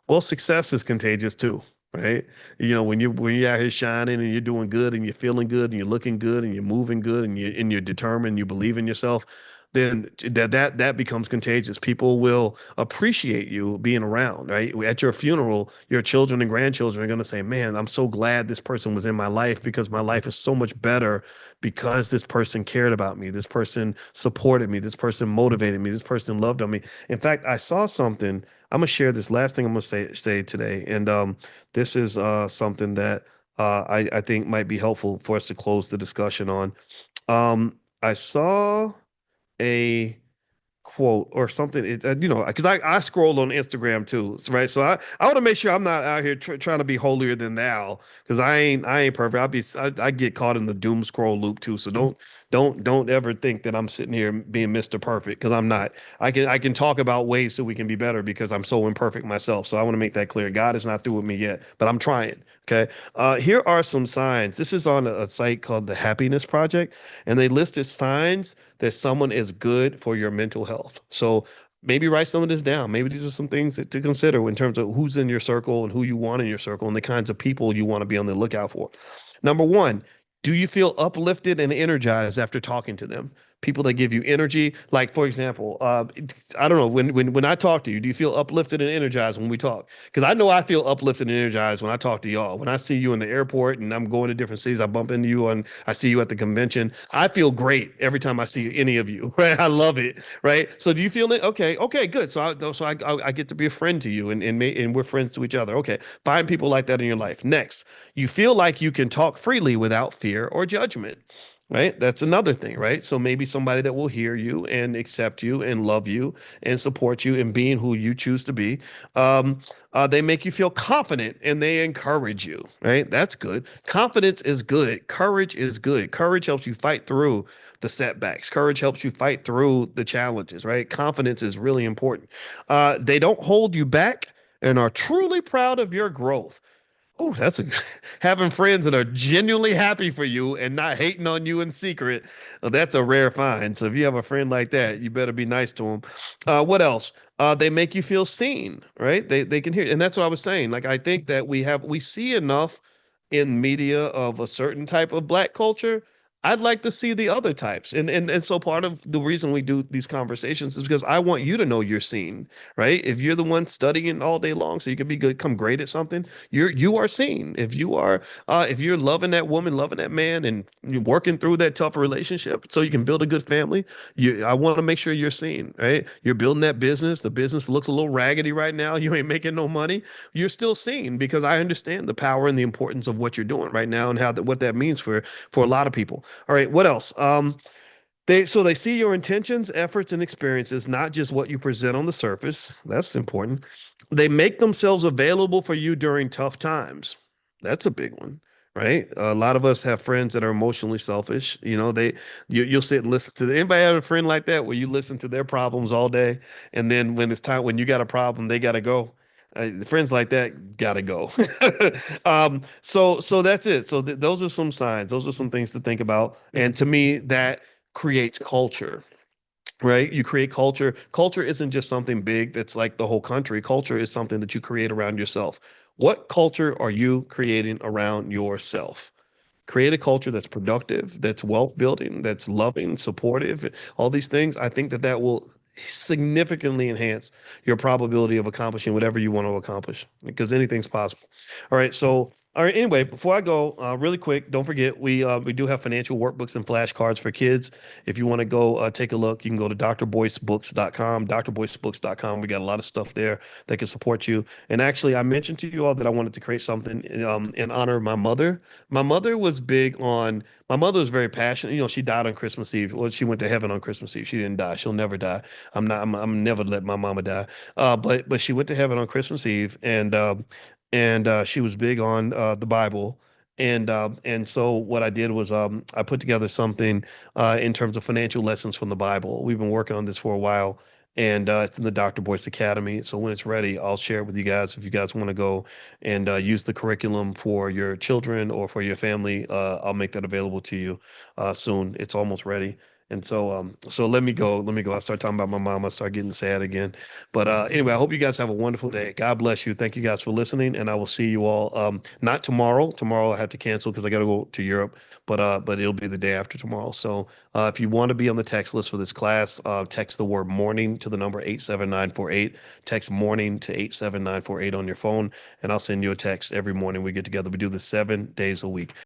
well, success is contagious too. Right. When you're out here shining and you're doing good and you're feeling good and you're looking good and you're moving good and you're determined, you believe in yourself, then that becomes contagious. People will appreciate you being around, right? At your funeral, your children and grandchildren are going to say, "Man, I'm so glad this person was in my life because my life is so much better because this person cared about me. This person supported me. This person motivated me. This person loved on me." In fact, I saw something. I'm gonna share this last thing I'm gonna say today, and this is something that I think might be helpful for us to close the discussion on. I saw a quote or something, because I scroll on Instagram too, right? So I want to make sure I'm not out here trying to be holier than thou, because I ain't perfect. I get caught in the doom scroll loop too. So don't ever think that I'm sitting here being Mr. Perfect, because I'm not. I can talk about ways so we can be better because I'm so imperfect myself. So I want to make that clear. God is not through with me yet, but I'm trying. Okay. Here are some signs. This is on a site called the Happiness Project, and they listed signs that someone is good for your mental health. So maybe write some of this down. Maybe these are some things to consider in terms of who's in your circle and who you want in your circle and the kinds of people you want to be on the lookout for. Number one, do you feel uplifted and energized after talking to them? People that give you energy, like for example, I don't know, when I talk to you, do you feel uplifted and energized when we talk? Because I know I feel uplifted and energized when I talk to y'all. When I see you in the airport and I'm going to different cities, I bump into you and I see you at the convention. I feel great every time I see any of you. Right? I love it. Right. So do you feel it? Okay. Okay. Good. So I get to be a friend to you, and we're friends to each other. Okay. Find people like that in your life. Next, you feel like you can talk freely without fear or judgment. Right. That's another thing. Right. So maybe somebody that will hear you and accept you and love you and support you in being who you choose to be. Um, they make you feel confident and they encourage you. Right. That's good. Confidence is good. Courage is good. Courage helps you fight through the setbacks. Courage helps you fight through the challenges. Right. Confidence is really important. They don't hold you back and are truly proud of your growth. Oh, that's a having friends that are genuinely happy for you and not hating on you in secret. That's a rare find. So if you have a friend like that, you better be nice to them. What else? They make you feel seen, right? They can hear, and that's what I was saying. Like I think that we see enough in media of a certain type of black culture. I'd like to see the other types. And so part of the reason we do these conversations is because I want you to know you're seen, right? If you're the one studying all day long so you can be good, come great at something, you are seen. If you're loving that woman, loving that man, and you're working through that tough relationship so you can build a good family, I want to make sure you're seen, right? You're building that business. The business looks a little raggedy right now. You ain't making no money. You're still seen because I understand the power and the importance of what you're doing right now and what that means for a lot of people. All right, what else? They see your intentions, efforts, and experiences, not just what you present on the surface. That's important. They make themselves available for you during tough times. That's a big one, right? A lot of us have friends that are emotionally selfish. You'll sit and listen to anybody have a friend like that where you listen to their problems all day, and then when it's time when you got a problem, they gotta go. Friends like that gotta go. So that's it. So those are some signs. Those are some things to think about. And to me, that creates culture, right? You create culture. Culture isn't just something big that's like the whole country. Culture is something that you create around yourself. What culture are you creating around yourself? Create a culture that's productive, that's wealth building, that's loving, supportive, all these things. I think that will significantly enhance your probability of accomplishing whatever you want to accomplish because anything's possible. All right. So, all right. Anyway, before I go, really quick, don't forget we do have financial workbooks and flashcards for kids. If you want to go take a look, you can go to drboycebooks.com, drboycebooks.com. We got a lot of stuff there that can support you. And actually, I mentioned to you all that I wanted to create something in honor of my mother. My mother was big on. My mother was very passionate. She died on Christmas Eve. Well, she went to heaven on Christmas Eve. She didn't die. She'll never die. I'm not. I'm never let my mama die. But she went to heaven on Christmas Eve, and she was big on the Bible. And so what I did was I put together something in terms of financial lessons from the Bible. We've been working on this for a while, and it's in the Dr. Boyce Academy. So when it's ready, I'll share it with you guys. If you guys want to go and use the curriculum for your children or for your family, I'll make that available to you soon. It's almost ready. And so let me go. Let me go. I start talking about my mom. I start getting sad again. But anyway, I hope you guys have a wonderful day. God bless you. Thank you guys for listening, and I will see you all. Not tomorrow. Tomorrow I have to cancel because I got to go to Europe. But it'll be the day after tomorrow. So if you want to be on the text list for this class, text the word morning to the number 87948. Text morning to 87948 on your phone, and I'll send you a text every morning we get together. We do this 7 days a week.